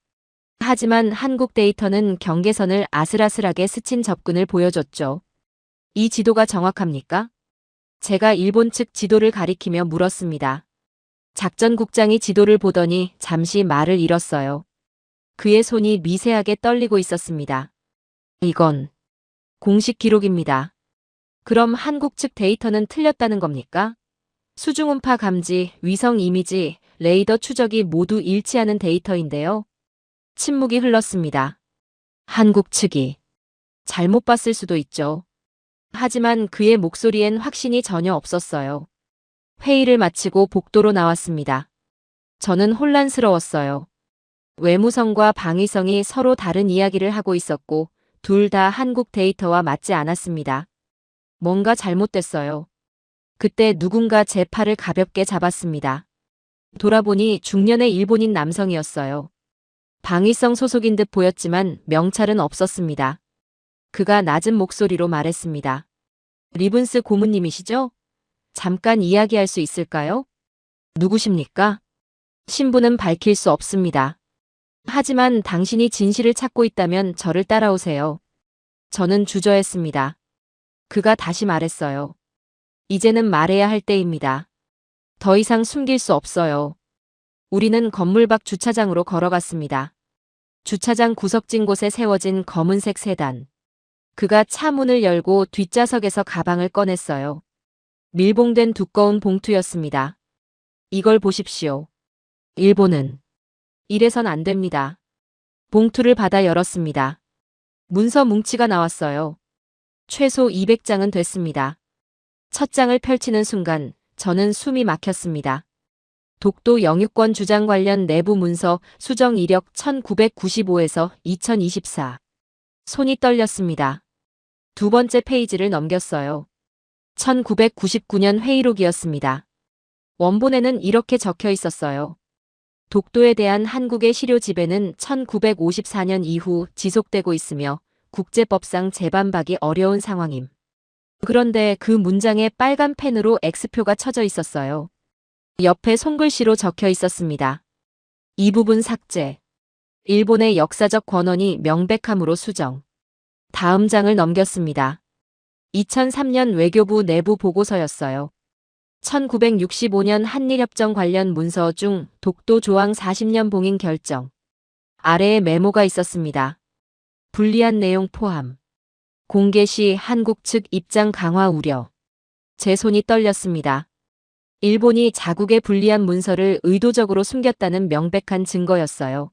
하지만 한국 데이터는 경계선을 아슬아슬하게 스친 접근을 보여줬죠. 이 지도가 정확합니까? 제가 일본 측 지도를 가리키며 물었습니다. 작전국장이 지도를 보더니 잠시 말을 잃었어요. 그의 손이 미세하게 떨리고 있었습니다. 이건 공식 기록입니다. 그럼 한국 측 데이터는 틀렸다는 겁니까? 수중음파 감지, 위성 이미지, 레이더 추적이 모두 일치하는 데이터인데요. 침묵이 흘렀습니다. 한국 측이 잘못 봤을 수도 있죠. 하지만 그의 목소리엔 확신이 전혀 없었어요. 회의를 마치고 복도로 나왔습니다. 저는 혼란스러웠어요. 외무성과 방위성이 서로 다른 이야기를 하고 있었고 둘 다 한국 데이터와 맞지 않았습니다. 뭔가 잘못됐어요. 그때 누군가 제 팔을 가볍게 잡았습니다. 돌아보니 중년의 일본인 남성이었어요. 방위성 소속인 듯 보였지만 명찰은 없었습니다. 그가 낮은 목소리로 말했습니다. 리븐스 고문님이시죠? 잠깐 이야기할 수 있을까요? 누구십니까? 신분은 밝힐 수 없습니다. 하지만 당신이 진실을 찾고 있다면 저를 따라오세요. 저는 주저했습니다. 그가 다시 말했어요. 이제는 말해야 할 때입니다. 더 이상 숨길 수 없어요. 우리는 건물 밖 주차장으로 걸어갔습니다. 주차장 구석진 곳에 세워진 검은색 세단. 그가 차 문을 열고 뒷좌석에서 가방을 꺼냈어요. 밀봉된 두꺼운 봉투였습니다. 이걸 보십시오. 일본은 이래선 안 됩니다. 봉투를 받아 열었습니다. 문서 뭉치가 나왔어요. 최소 200장은 됐습니다. 첫 장을 펼치는 순간 저는 숨이 막혔습니다. 독도 영유권 주장 관련 내부 문서 수정 이력 1995에서 2024. 손이 떨렸습니다. 두 번째 페이지를 넘겼어요. 1999년 회의록이었습니다. 원본에는 이렇게 적혀 있었어요. 독도에 대한 한국의 실효 지배는 1954년 이후 지속되고 있으며 국제법상 재반박이 어려운 상황임. 그런데 그 문장에 빨간 펜으로 X표가 쳐져 있었어요. 옆에 손글씨로 적혀 있었습니다. 이 부분 삭제. 일본의 역사적 권한이 명백함으로 수정. 다음 장을 넘겼습니다. 2003년 외교부 내부 보고서였어요. 1965년 한일협정 관련 문서 중 독도 조항 40년 봉인 결정. 아래에 메모가 있었습니다. 불리한 내용 포함. 공개 시 한국 측 입장 강화 우려. 제 손이 떨렸습니다. 일본이 자국의 불리한 문서를 의도적으로 숨겼다는 명백한 증거였어요.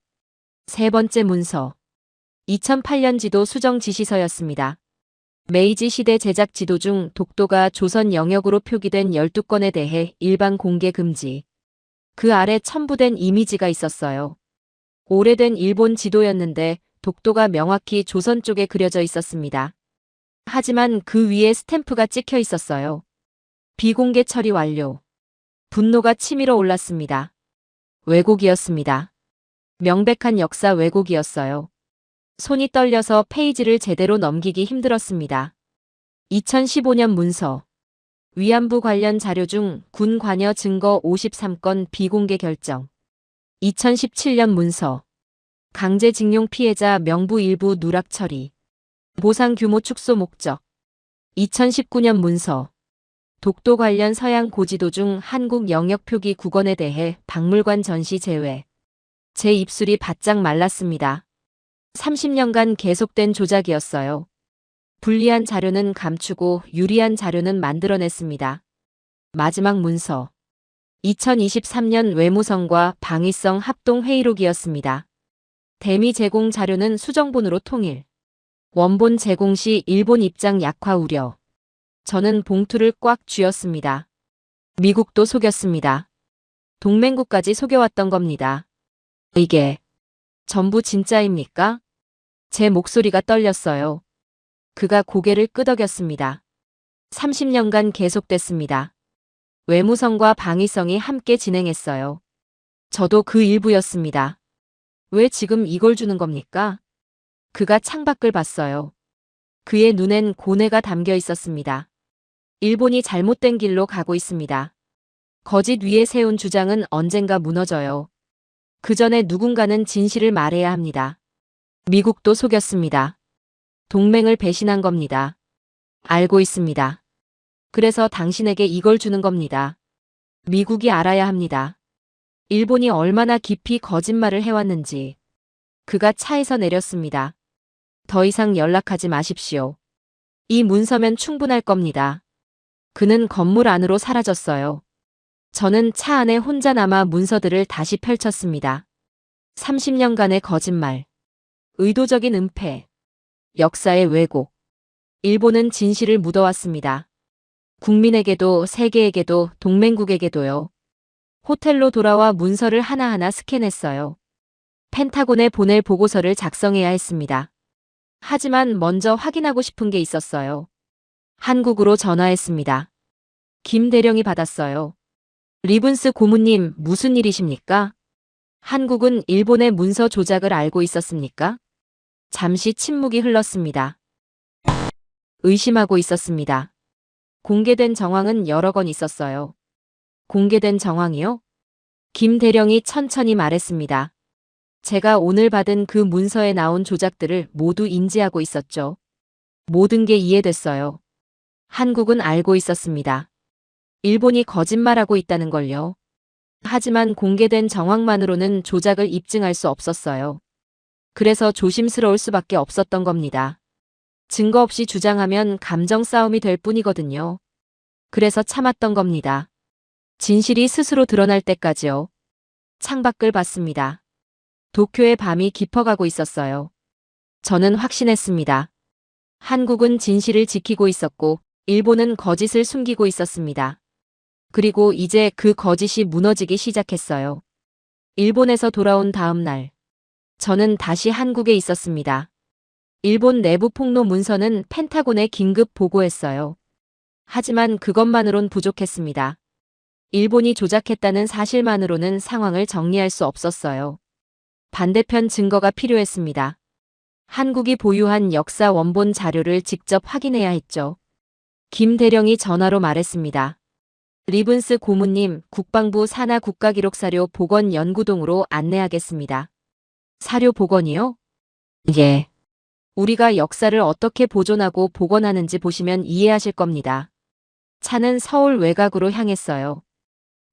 세 번째 문서. 2008년 지도 수정 지시서였습니다. 메이지 시대 제작 지도 중 독도가 조선 영역으로 표기된 12건에 대해 일반 공개 금지. 그 아래 첨부된 이미지가 있었어요. 오래된 일본 지도였는데 독도가 명확히 조선 쪽에 그려져 있었습니다. 하지만 그 위에 스탬프가 찍혀 있었어요. 비공개 처리 완료. 분노가 치밀어 올랐습니다. 왜곡이었습니다. 명백한 역사 왜곡이었어요. 손이 떨려서 페이지를 제대로 넘기기 힘들었습니다. 2015년 문서. 위안부 관련 자료 중 군 관여 증거 53건 비공개 결정. 2017년 문서. 강제징용 피해자 명부 일부 누락 처리. 보상 규모 축소 목적. 2019년 문서. 독도 관련 서양 고지도 중 한국 영역 표기 9건에 대해 박물관 전시 제외. 제 입술이 바짝 말랐습니다. 30년간 계속된 조작이었어요. 불리한 자료는 감추고 유리한 자료는 만들어냈습니다. 마지막 문서. 2023년 외무성과 방위성 합동회의록이었습니다. 대미 제공 자료는 수정본으로 통일. 원본 제공 시 일본 입장 약화 우려. 저는 봉투를 꽉 쥐었습니다. 미국도 속였습니다. 동맹국까지 속여왔던 겁니다. 이게 전부 진짜입니까? 제 목소리가 떨렸어요. 그가 고개를 끄덕였습니다. 30년간 계속됐습니다. 외무성과 방위성이 함께 진행했어요. 저도 그 일부였습니다. 왜 지금 이걸 주는 겁니까? 그가 창밖을 봤어요. 그의 눈엔 고뇌가 담겨 있었습니다. 일본이 잘못된 길로 가고 있습니다. 거짓 위에 세운 주장은 언젠가 무너져요. 그 전에 누군가는 진실을 말해야 합니다. 미국도 속였습니다. 동맹을 배신한 겁니다. 알고 있습니다. 그래서 당신에게 이걸 주는 겁니다. 미국이 알아야 합니다. 일본이 얼마나 깊이 거짓말을 해왔는지. 그가 차에서 내렸습니다. 더 이상 연락하지 마십시오. 이 문서면 충분할 겁니다. 그는 건물 안으로 사라졌어요. 저는 차 안에 혼자 남아 문서들을 다시 펼쳤습니다. 30년간의 거짓말. 의도적인 은폐. 역사의 왜곡. 일본은 진실을 묻어왔습니다. 국민에게도 세계에게도 동맹국에게도요. 호텔로 돌아와 문서를 하나하나 스캔했어요. 펜타곤에 보낼 보고서를 작성해야 했습니다. 하지만 먼저 확인하고 싶은 게 있었어요. 한국으로 전화했습니다. 김 대령이 받았어요. 리븐스 고문님, 무슨 일이십니까? 한국은 일본의 문서 조작을 알고 있었습니까? 잠시 침묵이 흘렀습니다. 의심하고 있었습니다. 공개된 정황은 여러 건 있었어요. 공개된 정황이요? 김 대령이 천천히 말했습니다. 제가 오늘 받은 그 문서에 나온 조작들을 모두 인지하고 있었죠. 모든 게 이해됐어요. 한국은 알고 있었습니다. 일본이 거짓말하고 있다는 걸요. 하지만 공개된 정황만으로는 조작을 입증할 수 없었어요. 그래서 조심스러울 수밖에 없었던 겁니다. 증거 없이 주장하면 감정 싸움이 될 뿐이거든요. 그래서 참았던 겁니다. 진실이 스스로 드러날 때까지요. 창밖을 봤습니다. 도쿄의 밤이 깊어가고 있었어요. 저는 확신했습니다. 한국은 진실을 지키고 있었고, 일본은 거짓을 숨기고 있었습니다. 그리고 이제 그 거짓이 무너지기 시작했어요. 일본에서 돌아온 다음 날, 저는 다시 한국에 있었습니다. 일본 내부 폭로 문서는 펜타곤에 긴급 보고했어요. 하지만 그것만으론 부족했습니다. 일본이 조작했다는 사실만으로는 상황을 정리할 수 없었어요. 반대편 증거가 필요했습니다. 한국이 보유한 역사 원본 자료를 직접 확인해야 했죠. 김 대령이 전화로 말했습니다. 리븐스 고문님, 국방부 산하 국가기록사료 복원 연구동으로 안내하겠습니다. 사료 복원이요? 예. 우리가 역사를 어떻게 보존하고 복원하는지 보시면 이해하실 겁니다. 차는 서울 외곽으로 향했어요.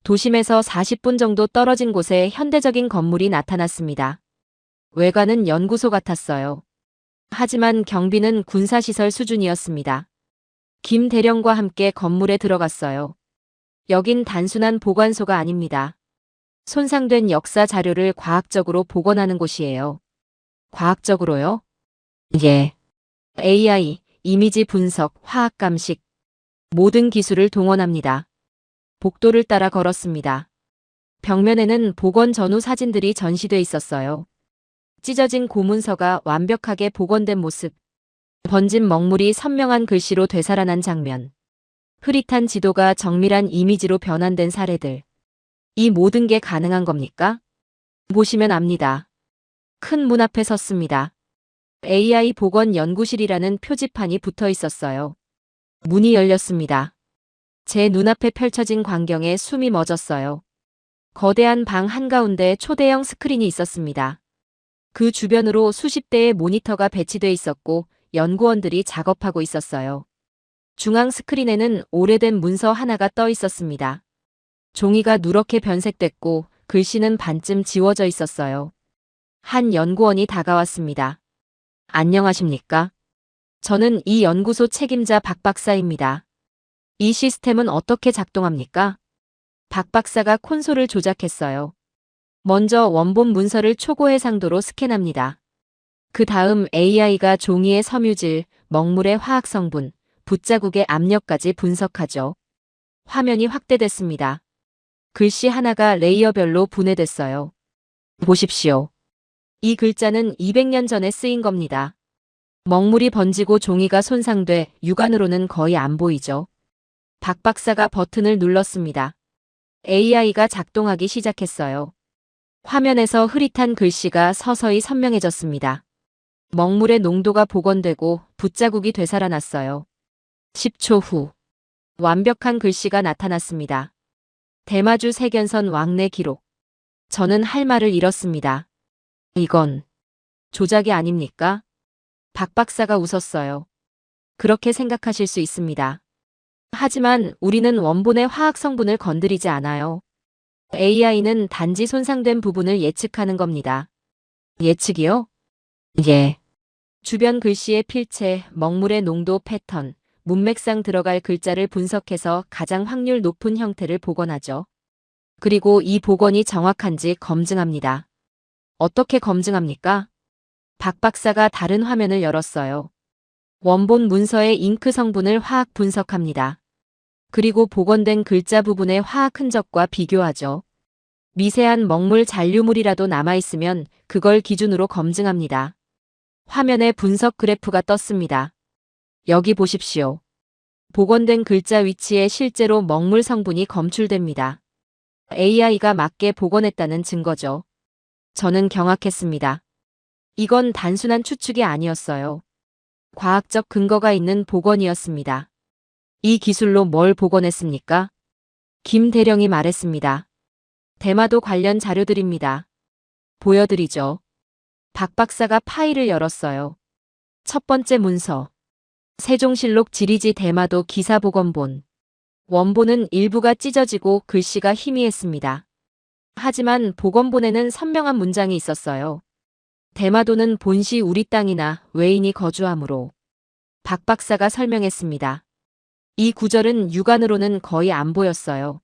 도심에서 40분 정도 떨어진 곳에 현대적인 건물이 나타났습니다. 외관은 연구소 같았어요. 하지만 경비는 군사시설 수준이었습니다. 김 대령과 함께 건물에 들어갔어요. 여긴 단순한 보관소가 아닙니다. 손상된 역사 자료를 과학적으로 복원하는 곳이에요. 과학적으로요? 예. AI, 이미지 분석, 화학 감식, 모든 기술을 동원합니다. 복도를 따라 걸었습니다. 벽면에는 복원 전후 사진들이 전시돼 있었어요. 찢어진 고문서가 완벽하게 복원된 모습, 번진 먹물이 선명한 글씨로 되살아난 장면, 흐릿한 지도가 정밀한 이미지로 변환된 사례들. 이 모든 게 가능한 겁니까? 보시면 압니다. 큰 문 앞에 섰습니다. AI 복원 연구실이라는 표지판이 붙어 있었어요. 문이 열렸습니다. 제 눈앞에 펼쳐진 광경에 숨이 멎었어요. 거대한 방 한가운데 초대형 스크린이 있었습니다. 그 주변으로 수십 대의 모니터가 배치돼 있었고 연구원들이 작업하고 있었어요. 중앙 스크린에는 오래된 문서 하나가 떠 있었습니다. 종이가 누렇게 변색됐고 글씨는 반쯤 지워져 있었어요. 한 연구원이 다가왔습니다. 안녕하십니까? 저는 이 연구소 책임자 박 박사입니다. 이 시스템은 어떻게 작동합니까? 박 박사가 콘솔을 조작했어요. 먼저 원본 문서를 초고해상도로 스캔합니다. 그 다음 AI가 종이의 섬유질, 먹물의 화학성분, 붓자국의 압력까지 분석하죠. 화면이 확대됐습니다. 글씨 하나가 레이어별로 분해됐어요. 보십시오. 이 글자는 200년 전에 쓰인 겁니다. 먹물이 번지고 종이가 손상돼 육안으로는 거의 안 보이죠. 박 박사가 버튼을 눌렀습니다. AI가 작동하기 시작했어요. 화면에서 흐릿한 글씨가 서서히 선명해졌습니다. 먹물의 농도가 복원되고 붓자국이 되살아났어요. 10초 후 완벽한 글씨가 나타났습니다. 대마주 세견선 왕래 기록. 저는 할 말을 잃었습니다. 이건 조작이 아닙니까? 박 박사가 웃었어요. 그렇게 생각하실 수 있습니다. 하지만 우리는 원본의 화학 성분을 건드리지 않아요. AI는 단지 손상된 부분을 예측하는 겁니다. 예측이요? 예. 주변 글씨의 필체, 먹물의 농도 패턴, 문맥상 들어갈 글자를 분석해서 가장 확률 높은 형태를 복원하죠. 그리고 이 복원이 정확한지 검증합니다. 어떻게 검증합니까? 박 박사가 다른 화면을 열었어요. 원본 문서의 잉크 성분을 화학 분석합니다. 그리고 복원된 글자 부분의 화학 흔적과 비교하죠. 미세한 먹물 잔류물이라도 남아있으면 그걸 기준으로 검증합니다. 화면에 분석 그래프가 떴습니다. 여기 보십시오. 복원된 글자 위치에 실제로 먹물 성분이 검출됩니다. AI가 맞게 복원했다는 증거죠. 저는 경악했습니다. 이건 단순한 추측이 아니었어요. 과학적 근거가 있는 복원이었습니다. 이 기술로 뭘 복원했습니까? 김 대령이 말했습니다. 대마도 관련 자료들입니다. 보여드리죠. 박 박사가 파일을 열었어요. 첫 번째 문서. 세종실록 지리지 대마도 기사복원본. 원본은 일부가 찢어지고 글씨가 희미했습니다. 하지만 복원본에는 선명한 문장이 있었어요. 대마도는 본시 우리 땅이나 외인이 거주하므로. 박 박사가 설명했습니다. 이 구절은 육안으로는 거의 안 보였어요.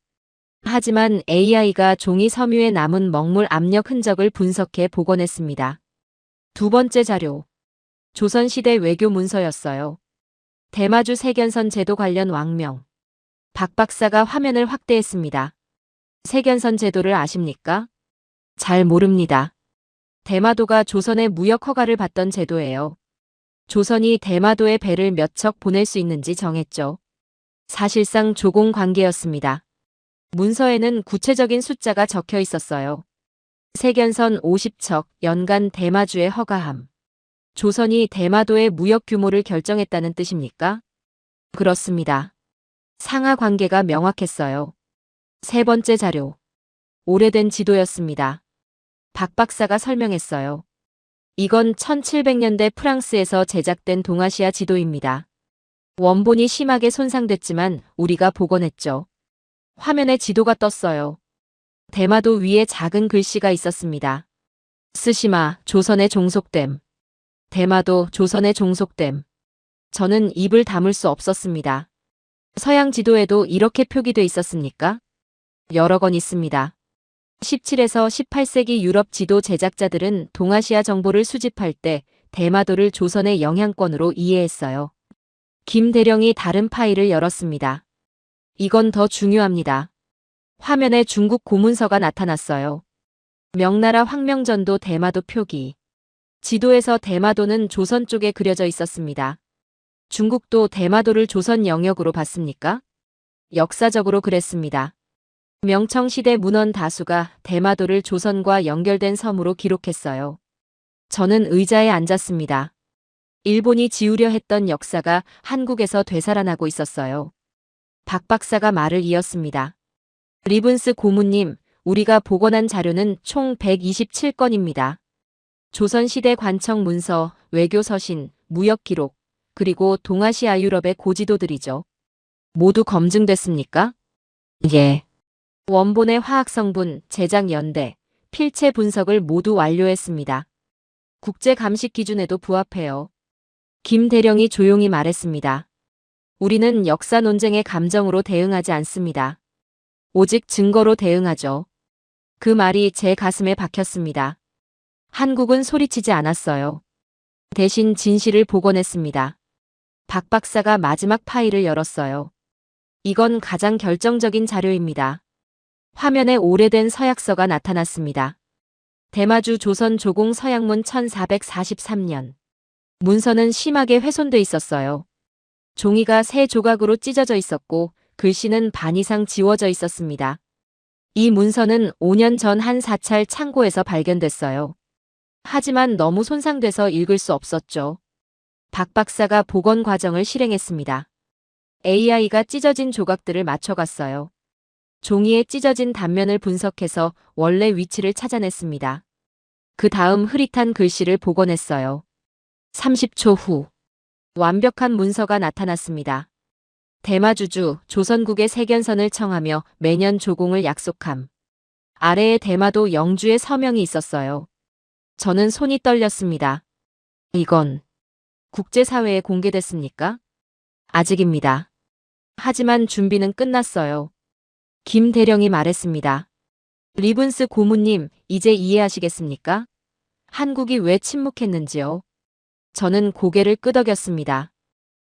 하지만 AI가 종이 섬유에 남은 먹물 압력 흔적을 분석해 복원했습니다. 두 번째 자료. 조선시대 외교 문서였어요. 대마주 세견선 제도 관련 왕명. 박 박사가 화면을 확대했습니다. 세견선 제도를 아십니까? 잘 모릅니다. 대마도가 조선의 무역 허가를 받던 제도예요. 조선이 대마도에 배를 몇 척 보낼 수 있는지 정했죠. 사실상 조공 관계였습니다. 문서에는 구체적인 숫자가 적혀 있었어요. 세견선 50척, 연간 대마주에 허가함. 조선이 대마도의 무역 규모를 결정했다는 뜻입니까? 그렇습니다. 상하 관계가 명확했어요. 세 번째 자료. 오래된 지도였습니다. 박 박사가 설명했어요. 이건 1700년대 프랑스에서 제작된 동아시아 지도입니다. 원본이 심하게 손상됐지만 우리가 복원했죠. 화면에 지도가 떴어요. 대마도 위에 작은 글씨가 있었습니다. 스시마, 조선에 종속됨. 대마도, 조선에 종속됨. 저는 입을 다물 수 없었습니다. 서양 지도에도 이렇게 표기돼 있었습니까? 여러 건 있습니다. 17에서 18세기 유럽 지도 제작자들은 동아시아 정보를 수집할 때 대마도를 조선의 영향권으로 이해했어요. 김 대령이 다른 파일을 열었습니다. 이건 더 중요합니다. 화면에 중국 고문서가 나타났어요. 명나라 황명전도 대마도 표기. 지도에서 대마도는 조선 쪽에 그려져 있었습니다. 중국도 대마도를 조선 영역으로 봤습니까? 역사적으로 그랬습니다. 명청시대 문헌 다수가 대마도를 조선과 연결된 섬으로 기록했어요. 저는 의자에 앉았습니다. 일본이 지우려 했던 역사가 한국에서 되살아나고 있었어요. 박 박사가 말을 이었습니다. 리븐스 고문님, 우리가 복원한 자료는 총 127건입니다. 조선시대 관청 문서, 외교 서신, 무역 기록, 그리고 동아시아 유럽의 고지도들이죠. 모두 검증됐습니까? 예. 원본의 화학성분, 제작 연대, 필체 분석을 모두 완료했습니다. 국제 감식 기준에도 부합해요. 김 대령이 조용히 말했습니다. 우리는 역사 논쟁의 감정으로 대응하지 않습니다. 오직 증거로 대응하죠. 그 말이 제 가슴에 박혔습니다. 한국은 소리치지 않았어요. 대신 진실을 복원했습니다. 박 박사가 마지막 파일을 열었어요. 이건 가장 결정적인 자료입니다. 화면에 오래된 서약서가 나타났습니다. 대마주 조선 조공 서약문 1443년. 문서는 심하게 훼손돼 있었어요. 종이가 세 조각으로 찢어져 있었고 글씨는 반 이상 지워져 있었습니다. 이 문서는 5년 전 한 사찰 창고에서 발견됐어요. 하지만 너무 손상돼서 읽을 수 없었죠. 박 박사가 복원 과정을 실행했습니다. AI가 찢어진 조각들을 맞춰갔어요. 종이에 찢어진 단면을 분석해서 원래 위치를 찾아냈습니다. 그 다음 흐릿한 글씨를 복원했어요. 30초 후 완벽한 문서가 나타났습니다. 대마주주 조선국의 세견선을 청하며 매년 조공을 약속함. 아래에 대마도 영주의 서명이 있었어요. 저는 손이 떨렸습니다. 이건 국제사회에 공개됐습니까? 아직입니다. 하지만 준비는 끝났어요. 김 대령이 말했습니다. 리븐스 고문님, 이제 이해하시겠습니까? 한국이 왜 침묵했는지요? 저는 고개를 끄덕였습니다.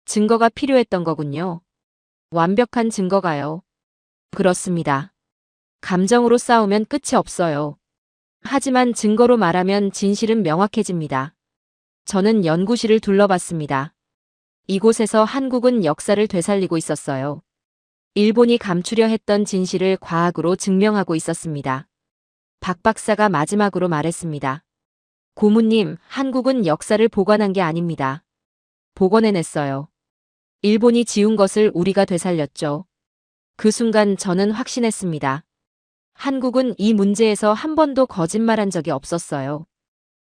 증거가 필요했던 거군요. 완벽한 증거가요. 그렇습니다. 감정으로 싸우면 끝이 없어요. 하지만 증거로 말하면 진실은 명확해집니다. 저는 연구실을 둘러봤습니다. 이곳에서 한국은 역사를 되살리고 있었어요. 일본이 감추려 했던 진실을 과학으로 증명하고 있었습니다. 박 박사가 마지막으로 말했습니다. 고문님, 한국은 역사를 보관한 게 아닙니다. 복원해냈어요. 일본이 지운 것을 우리가 되살렸죠. 그 순간 저는 확신했습니다. 한국은 이 문제에서 한 번도 거짓말한 적이 없었어요.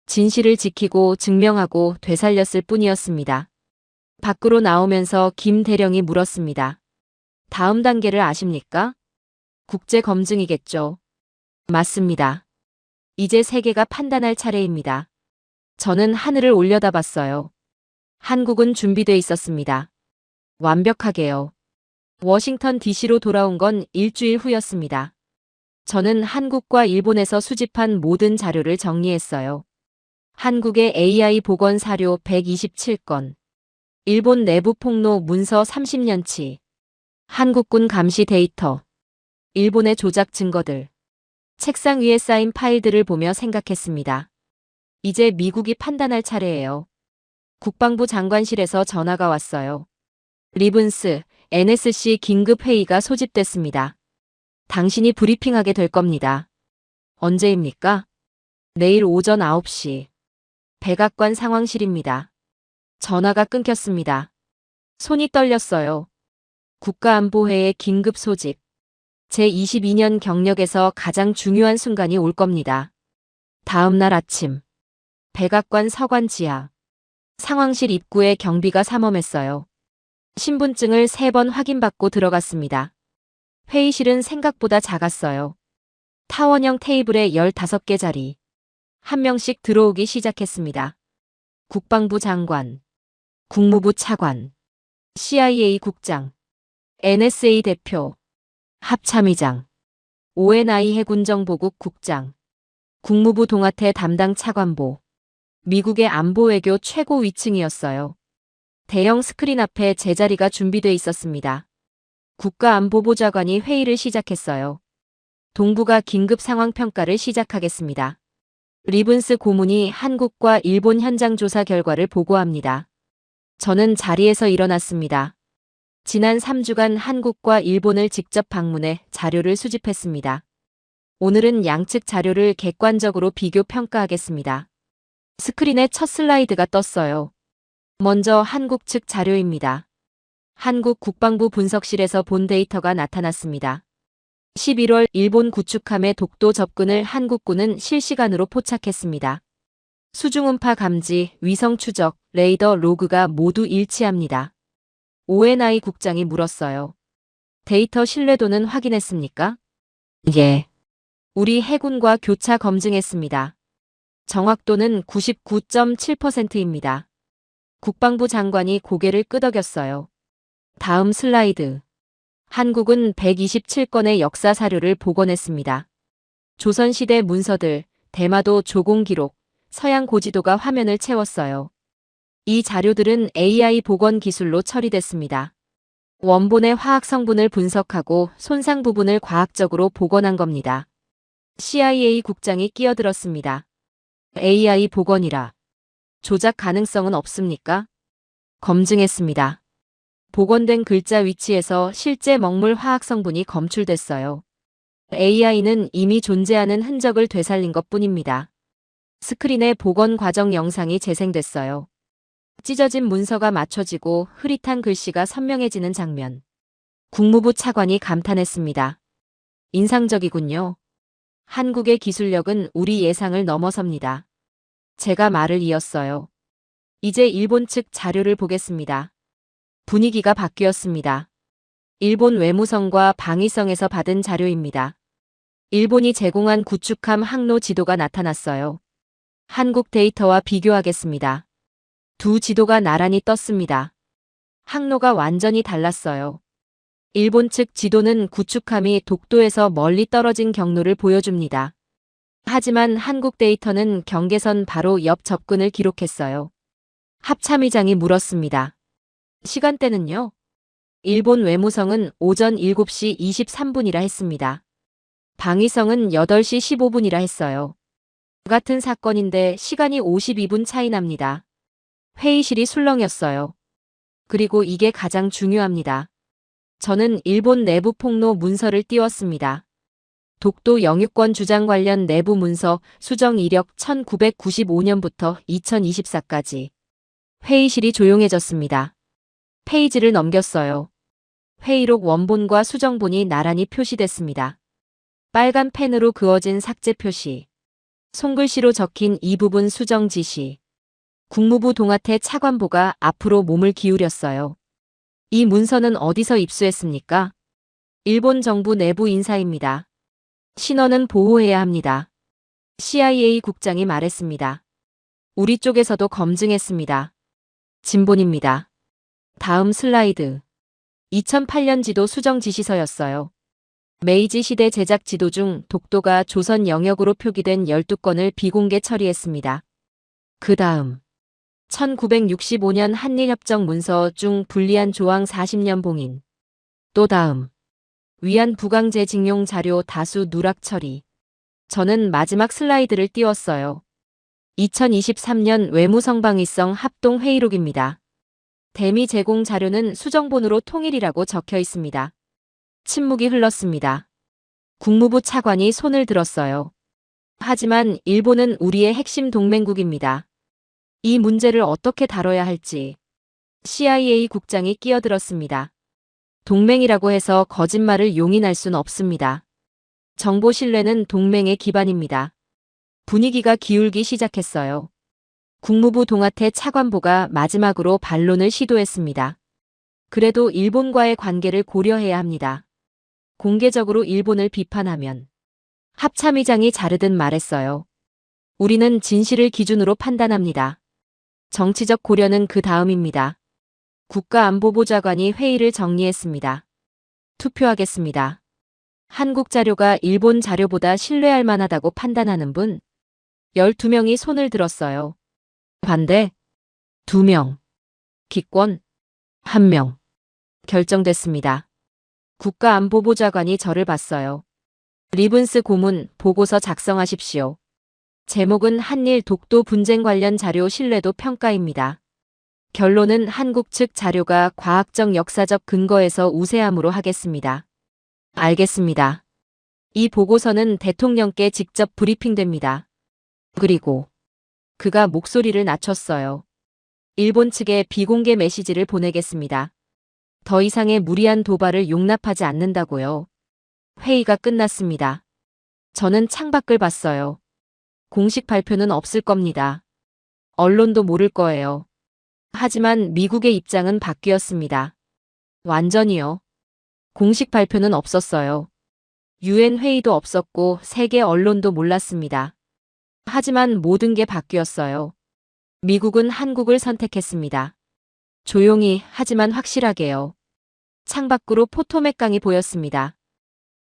진실을 지키고 증명하고 되살렸을 뿐이었습니다. 밖으로 나오면서 김 대령이 물었습니다. 다음 단계를 아십니까? 국제 검증이겠죠. 맞습니다. 이제 세계가 판단할 차례입니다. 저는 하늘을 올려다봤어요. 한국은 준비돼 있었습니다. 완벽하게요. 워싱턴 DC로 돌아온 건 일주일 후였습니다. 저는 한국과 일본에서 수집한 모든 자료를 정리했어요. 한국의 AI 복원 사료 127건, 일본 내부 폭로 문서 30년치, 한국군 감시 데이터, 일본의 조작 증거들, 책상 위에 쌓인 파일들을 보며 생각했습니다. 이제 미국이 판단할 차례예요. 국방부 장관실에서 전화가 왔어요. 리븐스, NSC 긴급 회의가 소집됐습니다. 당신이 브리핑하게 될 겁니다. 언제입니까? 내일 오전 9시. 백악관 상황실입니다. 전화가 끊겼습니다. 손이 떨렸어요. 국가안보회의 긴급 소집. 제22년 경력에서 가장 중요한 순간이 올 겁니다. 다음 날 아침. 백악관 서관 지하. 상황실 입구에 경비가 삼엄했어요. 신분증을 3번 확인받고 들어갔습니다. 회의실은 생각보다 작았어요. 타원형 테이블에 15개 자리. 한 명씩 들어오기 시작했습니다. 국방부 장관, 국무부 차관, CIA 국장, NSA 대표, 합참의장, ONI 해군정보국 국장, 국무부 동아태 담당 차관보, 미국의 안보외교 최고 위층이었어요. 대형 스크린 앞에 제자리가 준비돼 있었습니다. 국가안보보좌관이 회의를 시작했어요. 동부가 긴급 상황 평가를 시작하겠습니다. 리븐스 고문이 한국과 일본 현장 조사 결과를 보고합니다. 저는 자리에서 일어났습니다. 지난 3주간 한국과 일본을 직접 방문해 자료를 수집했습니다. 오늘은 양측 자료를 객관적으로 비교 평가하겠습니다. 스크린에 첫 슬라이드가 떴어요. 먼저 한국 측 자료입니다. 한국 국방부 분석실에서 본 데이터가 나타났습니다. 11월 일본 구축함의 독도 접근을 한국군은 실시간으로 포착했습니다. 수중음파 감지, 위성 추적, 레이더 로그가 모두 일치합니다. ONI 국장이 물었어요. 데이터 신뢰도는 확인했습니까? 예. 우리 해군과 교차 검증했습니다. 정확도는 99.7%입니다. 국방부 장관이 고개를 끄덕였어요. 다음 슬라이드. 한국은 127건의 역사 사료를 복원했습니다. 조선시대 문서들, 대마도 조공 기록, 서양 고지도가 화면을 채웠어요. 이 자료들은 AI 복원 기술로 처리됐습니다. 원본의 화학 성분을 분석하고 손상 부분을 과학적으로 복원한 겁니다. CIA 국장이 끼어들었습니다. AI 복원이라. 조작 가능성은 없습니까? 검증했습니다. 복원된 글자 위치에서 실제 먹물 화학 성분이 검출됐어요. AI는 이미 존재하는 흔적을 되살린 것뿐입니다. 스크린에 복원 과정 영상이 재생됐어요. 찢어진 문서가 맞춰지고 흐릿한 글씨가 선명해지는 장면. 국무부 차관이 감탄했습니다. 인상적이군요. 한국의 기술력은 우리 예상을 넘어섭니다. 제가 말을 이었어요. 이제 일본 측 자료를 보겠습니다. 분위기가 바뀌었습니다. 일본 외무성과 방위성에서 받은 자료입니다. 일본이 제공한 구축함 항로 지도가 나타났어요. 한국 데이터와 비교하겠습니다. 두 지도가 나란히 떴습니다. 항로가 완전히 달랐어요. 일본 측 지도는 구축함이 독도에서 멀리 떨어진 경로를 보여줍니다. 하지만 한국 데이터는 경계선 바로 옆 접근을 기록했어요. 합참의장이 물었습니다. 시간대는요? 일본 외무성은 오전 7시 23분이라 했습니다. 방위성은 8시 15분이라 했어요. 같은 사건인데 시간이 52분 차이 납니다. 회의실이 술렁였어요. 그리고 이게 가장 중요합니다. 저는 일본 내부 폭로 문서를 띄웠습니다. 독도 영유권 주장 관련 내부 문서 수정 이력 1995년부터 2024까지. 회의실이 조용해졌습니다. 페이지를 넘겼어요. 회의록 원본과 수정본이 나란히 표시됐습니다. 빨간 펜으로 그어진 삭제 표시. 손글씨로 적힌 이 부분 수정 지시. 국무부 동아태 차관보가 앞으로 몸을 기울였어요. 이 문서는 어디서 입수했습니까? 일본 정부 내부 인사입니다. 신원은 보호해야 합니다. CIA 국장이 말했습니다. 우리 쪽에서도 검증했습니다. 진본입니다. 다음 슬라이드. 2008년 지도 수정 지시서였어요. 메이지 시대 제작 지도 중 독도가 조선 영역으로 표기된 12건을 비공개 처리했습니다. 그 다음 1965년 한일협정 문서 중 불리한 조항 40년 봉인. 또 다음 위안 부강제 징용 자료 다수 누락 처리. 저는 마지막 슬라이드를 띄웠어요. 2023년 외무성방위성 합동회의록입니다. 대미 제공 자료는 수정본으로 통일이라고 적혀 있습니다. 침묵이 흘렀습니다. 국무부 차관이 손을 들었어요. 하지만 일본은 우리의 핵심 동맹국입니다. 이 문제를 어떻게 다뤄야 할지 CIA 국장이 끼어들었습니다. 동맹이라고 해서 거짓말을 용인할 순 없습니다. 정보 신뢰는 동맹의 기반입니다. 분위기가 기울기 시작했어요. 국무부 동아태 차관보가 마지막으로 반론을 시도했습니다. 그래도 일본과의 관계를 고려해야 합니다. 공개적으로 일본을 비판하면 합참의장이 자르듯 말했어요. 우리는 진실을 기준으로 판단합니다. 정치적 고려는 그 다음입니다. 국가안보보좌관이 회의를 정리했습니다. 투표하겠습니다. 한국 자료가 일본 자료보다 신뢰할 만하다고 판단하는 분 12명이 손을 들었어요. 반대 2명. 기권 1명. 결정됐습니다. 국가안보보좌관이 저를 봤어요. 리븐스 고문 보고서 작성하십시오. 제목은 한일 독도 분쟁 관련 자료 신뢰도 평가입니다. 결론은 한국 측 자료가 과학적 역사적 근거에서 우세함으로 하겠습니다. 알겠습니다. 이 보고서는 대통령께 직접 브리핑됩니다. 그리고 그가 목소리를 낮췄어요. 일본 측에 비공개 메시지를 보내겠습니다. 더 이상의 무리한 도발을 용납하지 않는다고요. 회의가 끝났습니다. 저는 창밖을 봤어요. 공식 발표는 없을 겁니다. 언론도 모를 거예요. 하지만 미국의 입장은 바뀌었습니다. 완전히요. 공식 발표는 없었어요. 유엔 회의도 없었고 세계 언론도 몰랐습니다. 하지만 모든 게 바뀌었어요. 미국은 한국을 선택했습니다. 조용히 하지만 확실하게요. 창밖으로 포토맥강이 보였습니다.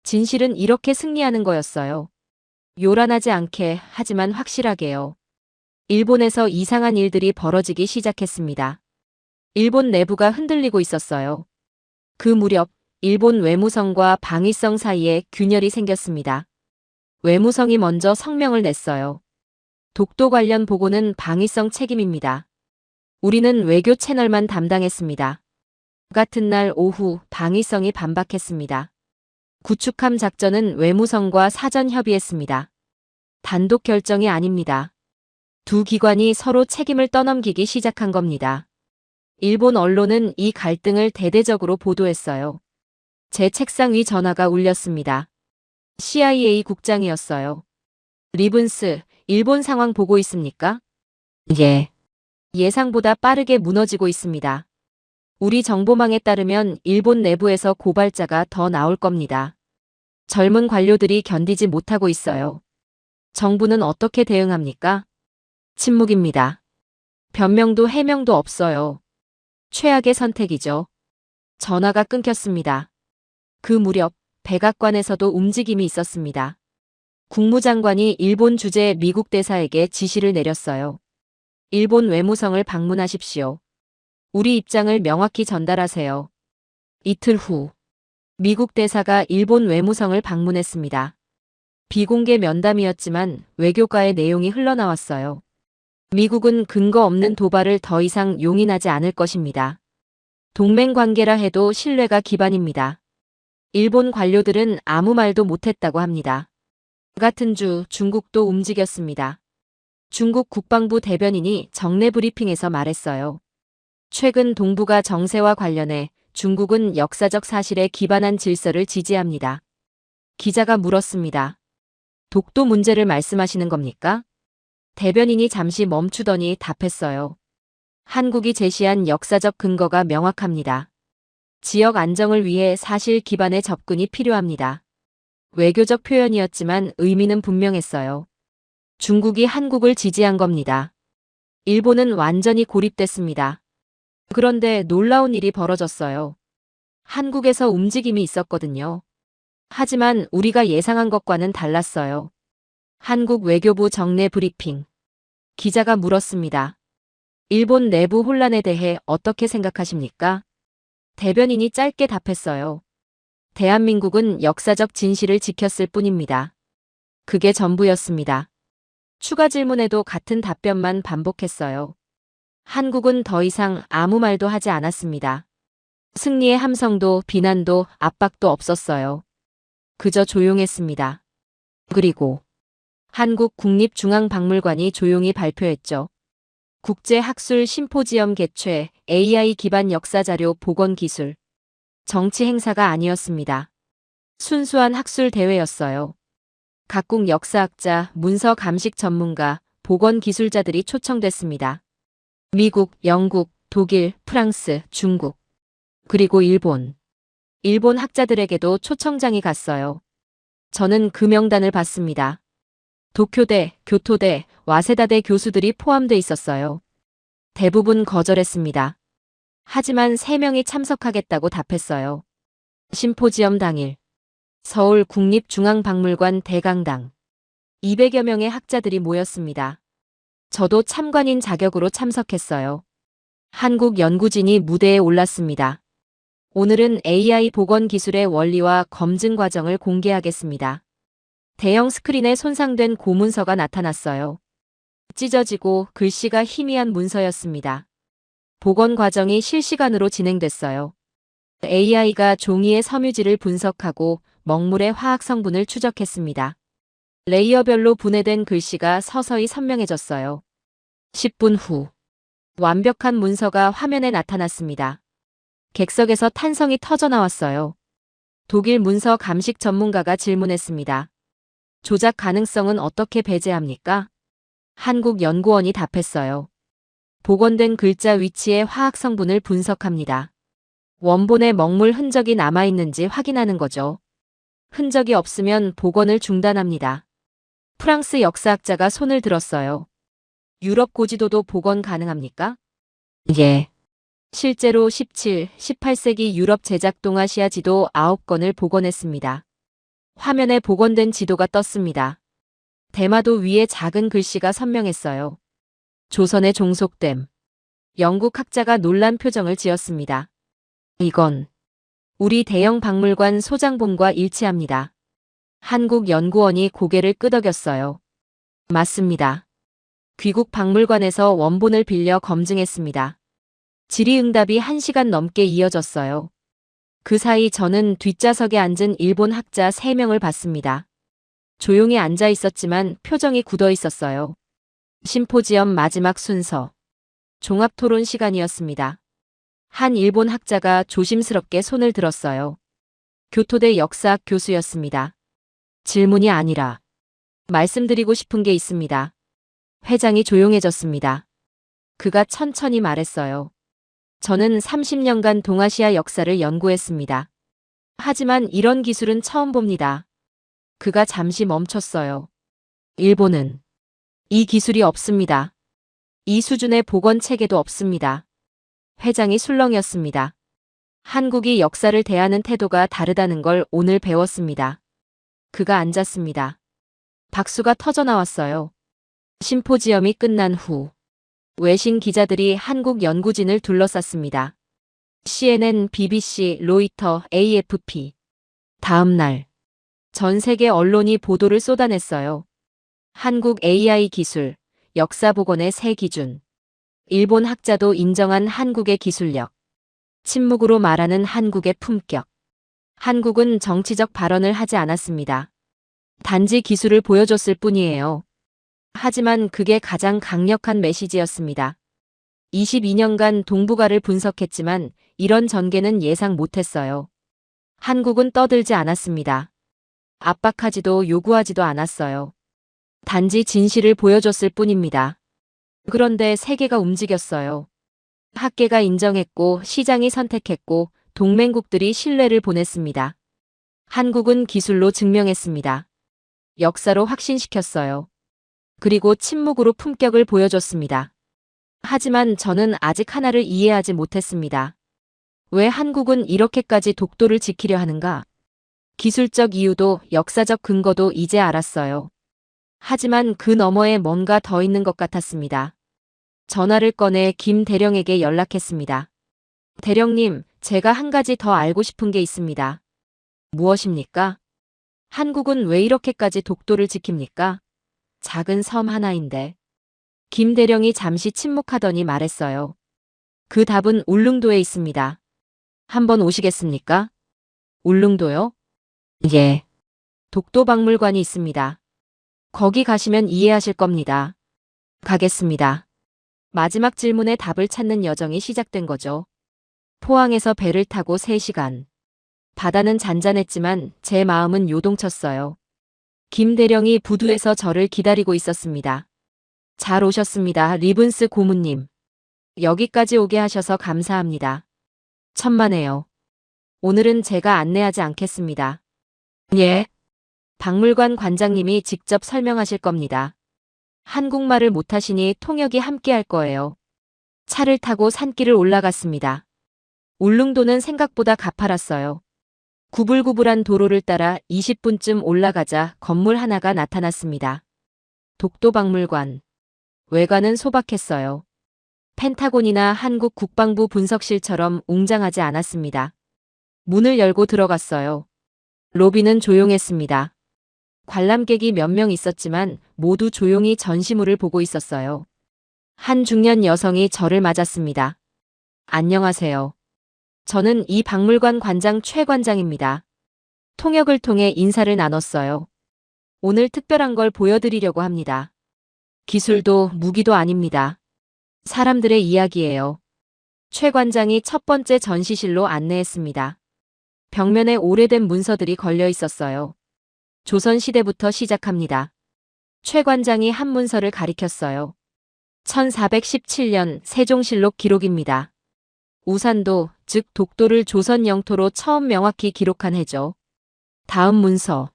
진실은 이렇게 승리하는 거였어요. 요란하지 않게 하지만 확실하게요. 일본에서 이상한 일들이 벌어지기 시작했습니다. 일본 내부가 흔들리고 있었어요. 그 무렵 일본 외무성과 방위성 사이에 균열이 생겼습니다. 외무성이 먼저 성명을 냈어요. 독도 관련 보고는 방위성 책임입니다. 우리는 외교 채널만 담당했습니다. 같은 날 오후 방위성이 반박했습니다. 구축함 작전은 외무성과 사전 협의했습니다. 단독 결정이 아닙니다. 두 기관이 서로 책임을 떠넘기기 시작한 겁니다. 일본 언론은 이 갈등을 대대적으로 보도했어요. 제 책상 위 전화가 울렸습니다. CIA 국장이었어요. 리븐스, 일본 상황 보고 있습니까? 예. 예상보다 빠르게 무너지고 있습니다. 우리 정보망에 따르면 일본 내부에서 고발자가 더 나올 겁니다. 젊은 관료들이 견디지 못하고 있어요. 정부는 어떻게 대응합니까? 침묵입니다. 변명도 해명도 없어요. 최악의 선택이죠. 전화가 끊겼습니다. 그 무렵 백악관에서도 움직임이 있었습니다. 국무장관이 일본 주재 미국 대사에게 지시를 내렸어요. 일본 외무성을 방문하십시오. 우리 입장을 명확히 전달하세요. 이틀 후 미국 대사가 일본 외무성을 방문했습니다. 비공개 면담이었지만 외교가의 내용이 흘러나왔어요. 미국은 근거 없는 도발을 더 이상 용인하지 않을 것입니다. 동맹 관계라 해도 신뢰가 기반입니다. 일본 관료들은 아무 말도 못했다고 합니다. 같은 주 중국도 움직였습니다. 중국 국방부 대변인이 정례 브리핑에서 말했어요. 최근 동북아 정세와 관련해 중국은 역사적 사실에 기반한 질서를 지지합니다. 기자가 물었습니다. 독도 문제를 말씀하시는 겁니까? 대변인이 잠시 멈추더니 답했어요. 한국이 제시한 역사적 근거가 명확합니다. 지역 안정을 위해 사실 기반의 접근이 필요합니다. 외교적 표현이었지만 의미는 분명했어요. 중국이 한국을 지지한 겁니다. 일본은 완전히 고립됐습니다. 그런데 놀라운 일이 벌어졌어요. 한국에서 움직임이 있었거든요. 하지만 우리가 예상한 것과는 달랐어요. 한국 외교부 정례 브리핑. 기자가 물었습니다. 일본 내부 혼란에 대해 어떻게 생각하십니까? 대변인이 짧게 답했어요. 대한민국은 역사적 진실을 지켰을 뿐입니다. 그게 전부였습니다. 추가 질문에도 같은 답변만 반복했어요. 한국은 더 이상 아무 말도 하지 않았습니다. 승리의 함성도 비난도 압박도 없었어요. 그저 조용했습니다. 그리고 한국 국립중앙박물관이 조용히 발표했죠. 국제학술 심포지엄 개최 AI 기반 역사자료 복원 기술. 정치 행사가 아니었습니다. 순수한 학술 대회였어요. 각국 역사학자, 문서 감식 전문가, 복원 기술자들이 초청됐습니다. 미국, 영국, 독일, 프랑스, 중국, 그리고 일본. 일본 학자들에게도 초청장이 갔어요. 저는 그 명단을 봤습니다. 도쿄대, 교토대, 와세다대 교수들이 포함돼 있었어요. 대부분 거절했습니다. 하지만 3명이 참석하겠다고 답했어요. 심포지엄 당일 서울 국립중앙박물관 대강당 200여 명의 학자들이 모였습니다. 저도 참관인 자격으로 참석했어요. 한국 연구진이 무대에 올랐습니다. 오늘은 AI 복원 기술의 원리와 검증 과정을 공개하겠습니다. 대형 스크린에 손상된 고문서가 나타났어요. 찢어지고 글씨가 희미한 문서였습니다. 복원 과정이 실시간으로 진행됐어요. AI가 종이의 섬유질을 분석하고 먹물의 화학 성분을 추적했습니다. 레이어별로 분해된 글씨가 서서히 선명해졌어요. 10분 후 완벽한 문서가 화면에 나타났습니다. 객석에서 탄성이 터져나왔어요. 독일 문서 감식 전문가가 질문했습니다. 조작 가능성은 어떻게 배제합니까? 한국 연구원이 답했어요. 복원된 글자 위치의 화학 성분을 분석합니다. 원본에 먹물 흔적이 남아있는지 확인하는 거죠. 흔적이 없으면 복원을 중단합니다. 프랑스 역사학자가 손을 들었어요. 유럽 고지도도 복원 가능합니까? 예. 실제로 17, 18세기 유럽 제작 동아시아 지도 9건을 복원했습니다. 화면에 복원된 지도가 떴습니다. 대마도 위에 작은 글씨가 선명했어요. 조선의 종속됨. 영국 학자가 놀란 표정을 지었습니다. 이건 우리 대형 박물관 소장본과 일치합니다. 한국연구원이 고개를 끄덕였어요. 맞습니다. 귀국 박물관에서 원본을 빌려 검증했습니다. 질의응답이 1시간 넘게 이어졌어요. 그 사이 저는 뒷좌석에 앉은 일본 학자 3명을 봤습니다. 조용히 앉아 있었지만 표정이 굳어 있었어요. 심포지엄 마지막 순서. 종합토론 시간이었습니다. 한 일본 학자가 조심스럽게 손을 들었어요. 교토대 역사학 교수였습니다. 질문이 아니라 말씀드리고 싶은 게 있습니다. 회장이 조용해졌습니다. 그가 천천히 말했어요. 저는 30년간 동아시아 역사를 연구했습니다. 하지만 이런 기술은 처음 봅니다. 그가 잠시 멈췄어요. 일본은 이 기술이 없습니다. 이 수준의 복원 체계도 없습니다. 회장이 술렁이었습니다. 한국이 역사를 대하는 태도가 다르다는 걸 오늘 배웠습니다. 그가 앉았습니다. 박수가 터져나왔어요. 심포지엄이 끝난 후 외신 기자들이 한국 연구진을 둘러쌌습니다. CNN, BBC, 로이터, AFP. 다음 날 전 세계 언론이 보도를 쏟아냈어요. 한국 AI 기술, 역사 복원의 새 기준. 일본 학자도 인정한 한국의 기술력. 침묵으로 말하는 한국의 품격. 한국은 정치적 발언을 하지 않았습니다. 단지 기술을 보여줬을 뿐이에요. 하지만 그게 가장 강력한 메시지였습니다. 22년간 동북아를 분석했지만 이런 전개는 예상 못했어요. 한국은 떠들지 않았습니다. 압박하지도 요구하지도 않았어요. 단지 진실을 보여줬을 뿐입니다. 그런데 세계가 움직였어요. 학계가 인정했고 시장이 선택했고 동맹국들이 신뢰를 보냈습니다. 한국은 기술로 증명했습니다. 역사로 확신시켰어요. 그리고 침묵으로 품격을 보여줬습니다. 하지만 저는 아직 하나를 이해하지 못했습니다. 왜 한국은 이렇게까지 독도를 지키려 하는가? 기술적 이유도 역사적 근거도 이제 알았어요. 하지만 그 너머에 뭔가 더 있는 것 같았습니다. 전화를 꺼내 김 대령에게 연락했습니다. 대령님, 제가 한 가지 더 알고 싶은 게 있습니다. 무엇입니까? 한국은 왜 이렇게까지 독도를 지킵니까? 작은 섬 하나인데. 김 대령이 잠시 침묵하더니 말했어요. 그 답은 울릉도에 있습니다. 한번 오시겠습니까? 울릉도요? 예. 독도박물관이 있습니다. 거기 가시면 이해하실 겁니다. 가겠습니다. 마지막 질문에 답을 찾는 여정이 시작된 거죠. 포항에서 배를 타고 3시간. 바다는 잔잔했지만 제 마음은 요동쳤어요. 김 대령이 부두에서 저를 기다리고 있었습니다. 잘 오셨습니다, 리븐스 고문님. 여기까지 오게 하셔서 감사합니다. 천만에요. 오늘은 제가 안내하지 않겠습니다. 예. 박물관 관장님이 직접 설명하실 겁니다. 한국말을 못하시니 통역이 함께 할 거예요. 차를 타고 산길을 올라갔습니다. 울릉도는 생각보다 가파랐어요. 구불구불한 도로를 따라 20분쯤 올라가자 건물 하나가 나타났습니다. 독도박물관. 외관은 소박했어요. 펜타곤이나 한국 국방부 분석실처럼 웅장하지 않았습니다. 문을 열고 들어갔어요. 로비는 조용했습니다. 관람객이 몇 명 있었지만 모두 조용히 전시물을 보고 있었어요. 한 중년 여성이 저를 맞았습니다. 안녕하세요. 저는 이 박물관 관장 최 관장입니다. 통역을 통해 인사를 나눴어요. 오늘 특별한 걸 보여드리려고 합니다. 기술도 무기도 아닙니다. 사람들의 이야기예요. 최 관장이 첫 번째 전시실로 안내했습니다. 벽면에 오래된 문서들이 걸려 있었어요. 조선시대부터 시작합니다. 최 관장이 한 문서를 가리켰어요. 1417년 세종실록 기록입니다. 우산도, 즉 독도를 조선 영토로 처음 명확히 기록한 해죠. 다음 문서.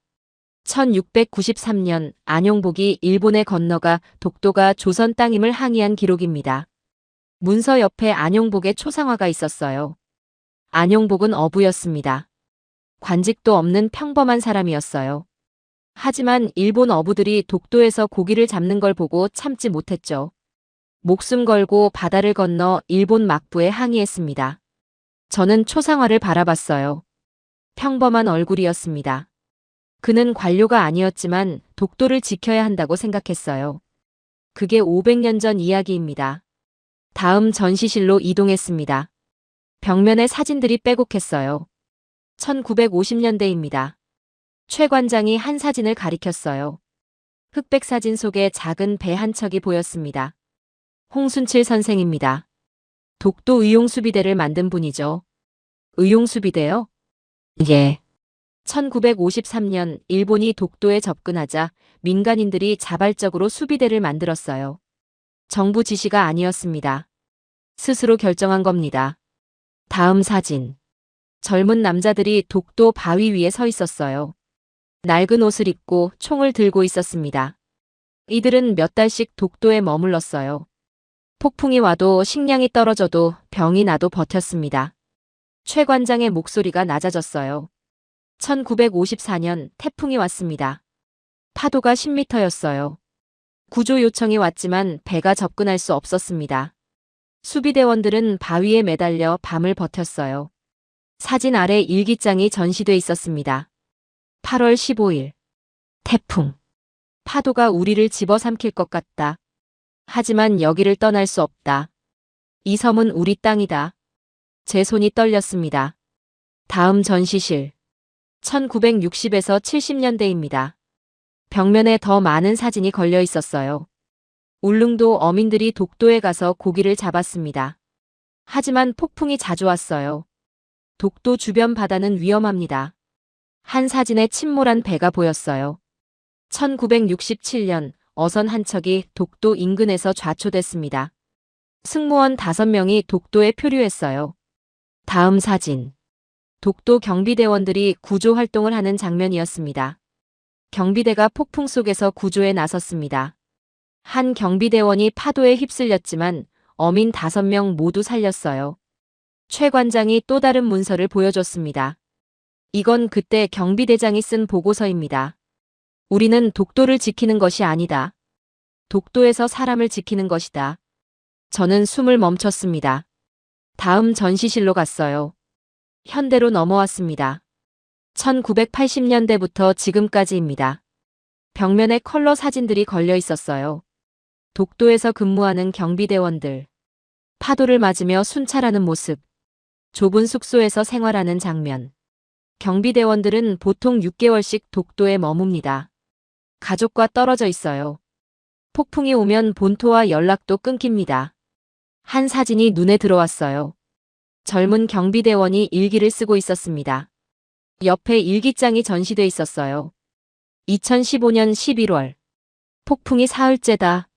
1693년 안용복이 일본에 건너가 독도가 조선 땅임을 항의한 기록입니다. 문서 옆에 안용복의 초상화가 있었어요. 안용복은 어부였습니다. 관직도 없는 평범한 사람이었어요. 하지만 일본 어부들이 독도에서 고기를 잡는 걸 보고 참지 못했죠. 목숨 걸고 바다를 건너 일본 막부에 항의했습니다. 저는 초상화를 바라봤어요. 평범한 얼굴이었습니다. 그는 관료가 아니었지만 독도를 지켜야 한다고 생각했어요. 그게 500년 전 이야기입니다. 다음 전시실로 이동했습니다. 벽면에 사진들이 빼곡했어요. 1950년대입니다. 최 관장이 한 사진을 가리켰어요. 흑백 사진 속에 작은 배 한 척이 보였습니다. 홍순칠 선생입니다. 독도 의용수비대를 만든 분이죠. 의용수비대요? 예. 1953년 일본이 독도에 접근하자 민간인들이 자발적으로 수비대를 만들었어요. 정부 지시가 아니었습니다. 스스로 결정한 겁니다. 다음 사진. 젊은 남자들이 독도 바위 위에 서 있었어요. 낡은 옷을 입고 총을 들고 있었습니다. 이들은 몇 달씩 독도에 머물렀어요. 폭풍이 와도 식량이 떨어져도 병이 나도 버텼습니다. 최 관장의 목소리가 낮아졌어요. 1954년 태풍이 왔습니다. 파도가 10m였어요. 구조 요청이 왔지만 배가 접근할 수 없었습니다. 수비대원들은 바위에 매달려 밤을 버텼어요. 사진 아래 일기장이 전시돼 있었습니다. 8월 15일. 태풍. 파도가 우리를 집어삼킬 것 같다. 하지만 여기를 떠날 수 없다. 이 섬은 우리 땅이다. 제 손이 떨렸습니다. 다음 전시실. 1960에서 70년대입니다. 벽면에 더 많은 사진이 걸려 있었어요. 울릉도 어민들이 독도에 가서 고기를 잡았습니다. 하지만 폭풍이 자주 왔어요. 독도 주변 바다는 위험합니다. 한 사진에 침몰한 배가 보였어요. 1967년 어선 한 척이 독도 인근에서 좌초됐습니다. 승무원 5명이 독도에 표류했어요. 다음 사진. 독도 경비대원들이 구조 활동을 하는 장면이었습니다. 경비대가 폭풍 속에서 구조에 나섰습니다. 한 경비대원이 파도에 휩쓸렸지만 어민 5명 모두 살렸어요. 최 관장이 또 다른 문서를 보여줬습니다. 이건 그때 경비대장이 쓴 보고서입니다. 우리는 독도를 지키는 것이 아니다. 독도에서 사람을 지키는 것이다. 저는 숨을 멈췄습니다. 다음 전시실로 갔어요. 현대로 넘어왔습니다. 1980년대부터 지금까지입니다. 벽면에 컬러 사진들이 걸려 있었어요. 독도에서 근무하는 경비대원들. 파도를 맞으며 순찰하는 모습. 좁은 숙소에서 생활하는 장면. 경비대원들은 보통 6개월씩 독도에 머뭅니다. 가족과 떨어져 있어요. 폭풍이 오면 본토와 연락도 끊깁니다. 한 사진이 눈에 들어왔어요. 젊은 경비대원이 일기를 쓰고 있었습니다. 옆에 일기장이 전시돼 있었어요. 2015년 11월. 폭풍이 사흘째다.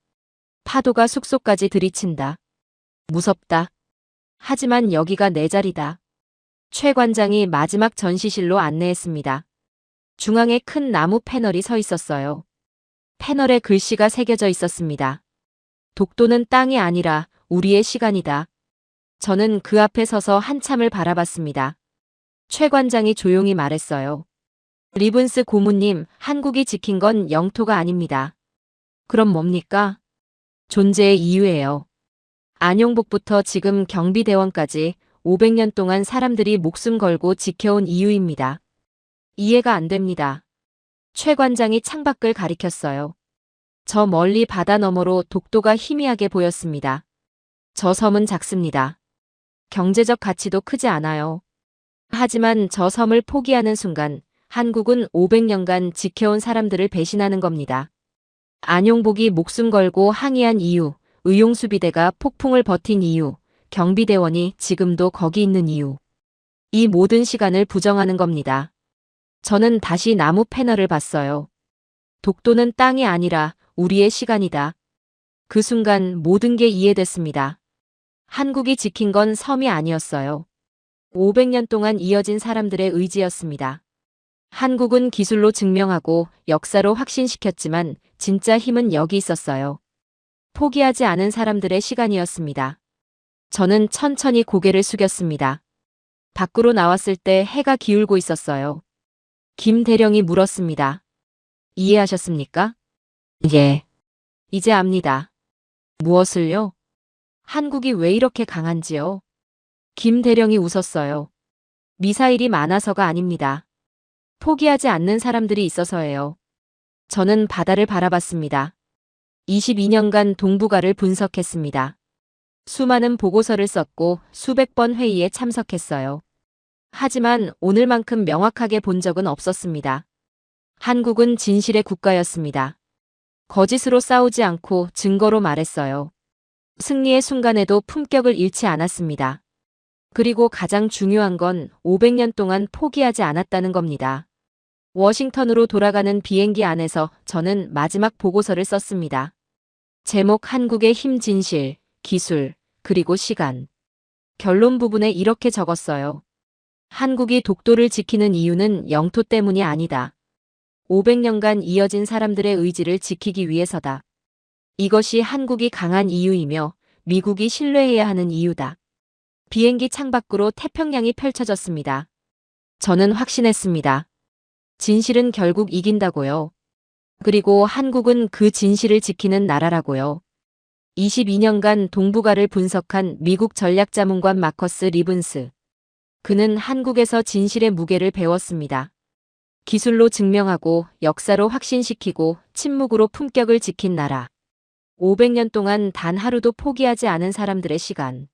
파도가 숙소까지 들이친다. 무섭다. 하지만 여기가 내 자리다. 최 관장이 마지막 전시실로 안내했습니다. 중앙에 큰 나무 패널이 서 있었어요. 패널에 글씨가 새겨져 있었습니다. 독도는 땅이 아니라 우리의 시간이다. 저는 그 앞에 서서 한참을 바라봤습니다. 최 관장이 조용히 말했어요. 리븐스 고문님, 한국이 지킨 건 영토가 아닙니다. 그럼 뭡니까? 존재의 이유예요. 안용복부터 지금 경비대원까지 500년 동안 사람들이 목숨 걸고 지켜온 이유입니다. 이해가 안 됩니다. 최 관장이 창밖을 가리켰어요. 저 멀리 바다 너머로 독도가 희미하게 보였습니다. 저 섬은 작습니다. 경제적 가치도 크지 않아요. 하지만 저 섬을 포기하는 순간 한국은 500년간 지켜온 사람들을 배신하는 겁니다. 안용복이 목숨 걸고 항의한 이유, 의용수비대가 폭풍을 버틴 이유, 경비대원이 지금도 거기 있는 이유. 이 모든 시간을 부정하는 겁니다. 저는 다시 나무 패널을 봤어요. 독도는 땅이 아니라 우리의 시간이다. 그 순간 모든 게 이해됐습니다. 한국이 지킨 건 섬이 아니었어요. 500년 동안 이어진 사람들의 의지였습니다. 한국은 기술로 증명하고 역사로 확신시켰지만 진짜 힘은 여기 있었어요. 포기하지 않은 사람들의 시간이었습니다. 저는 천천히 고개를 숙였습니다. 밖으로 나왔을 때 해가 기울고 있었어요. 김 대령이 물었습니다. 이해하셨습니까? 예. 이제 압니다. 무엇을요? 한국이 왜 이렇게 강한지요? 김 대령이 웃었어요. 미사일이 많아서가 아닙니다. 포기하지 않는 사람들이 있어서예요. 저는 바다를 바라봤습니다. 22년간 동북아를 분석했습니다. 수많은 보고서를 썼고 수백 번 회의에 참석했어요. 하지만 오늘만큼 명확하게 본 적은 없었습니다. 한국은 진실의 국가였습니다. 거짓으로 싸우지 않고 증거로 말했어요. 승리의 순간에도 품격을 잃지 않았습니다. 그리고 가장 중요한 건 500년 동안 포기하지 않았다는 겁니다. 워싱턴으로 돌아가는 비행기 안에서 저는 마지막 보고서를 썼습니다. 제목 한국의 힘 진실, 기술, 그리고 시간. 결론 부분에 이렇게 적었어요. 한국이 독도를 지키는 이유는 영토 때문이 아니다. 500년간 이어진 사람들의 의지를 지키기 위해서다. 이것이 한국이 강한 이유이며 미국이 신뢰해야 하는 이유다. 비행기 창밖으로 태평양이 펼쳐졌습니다. 저는 확신했습니다. 진실은 결국 이긴다고요. 그리고 한국은 그 진실을 지키는 나라라고요. 22년간 동북아를 분석한 미국 전략자문관 마커스 리븐스. 그는 한국에서 진실의 무게를 배웠습니다. 기술로 증명하고 역사로 확신시키고 침묵으로 품격을 지킨 나라. 500년 동안 단 하루도 포기하지 않은 사람들의 시간.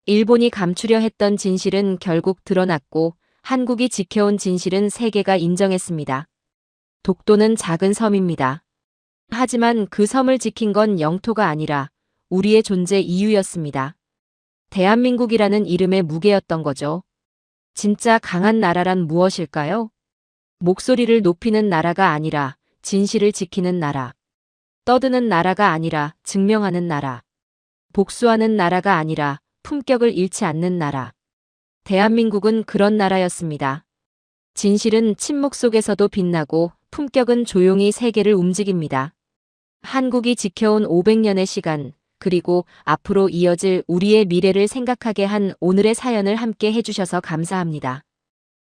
일본이 감추려 했던 진실은 결국 드러났고 한국이 지켜온 진실은 세계가 인정했습니다. 독도는 작은 섬입니다. 하지만 그 섬을 지킨 건 영토가 아니라 우리의 존재 이유였습니다. 대한민국이라는 이름의 무게였던 거죠. 진짜 강한 나라란 무엇일까요? 목소리를 높이는 나라가 아니라 진실을 지키는 나라. 떠드는 나라가 아니라 증명하는 나라. 복수하는 나라가 아니라 품격을 잃지 않는 나라. 대한민국은 그런 나라였습니다. 진실은 침묵 속에서도 빛나고 품격은 조용히 세계를 움직입니다. 한국이 지켜온 500년의 시간, 그리고 앞으로 이어질 우리의 미래를 생각하게 한 오늘의 사연을 함께 해주셔서 감사합니다.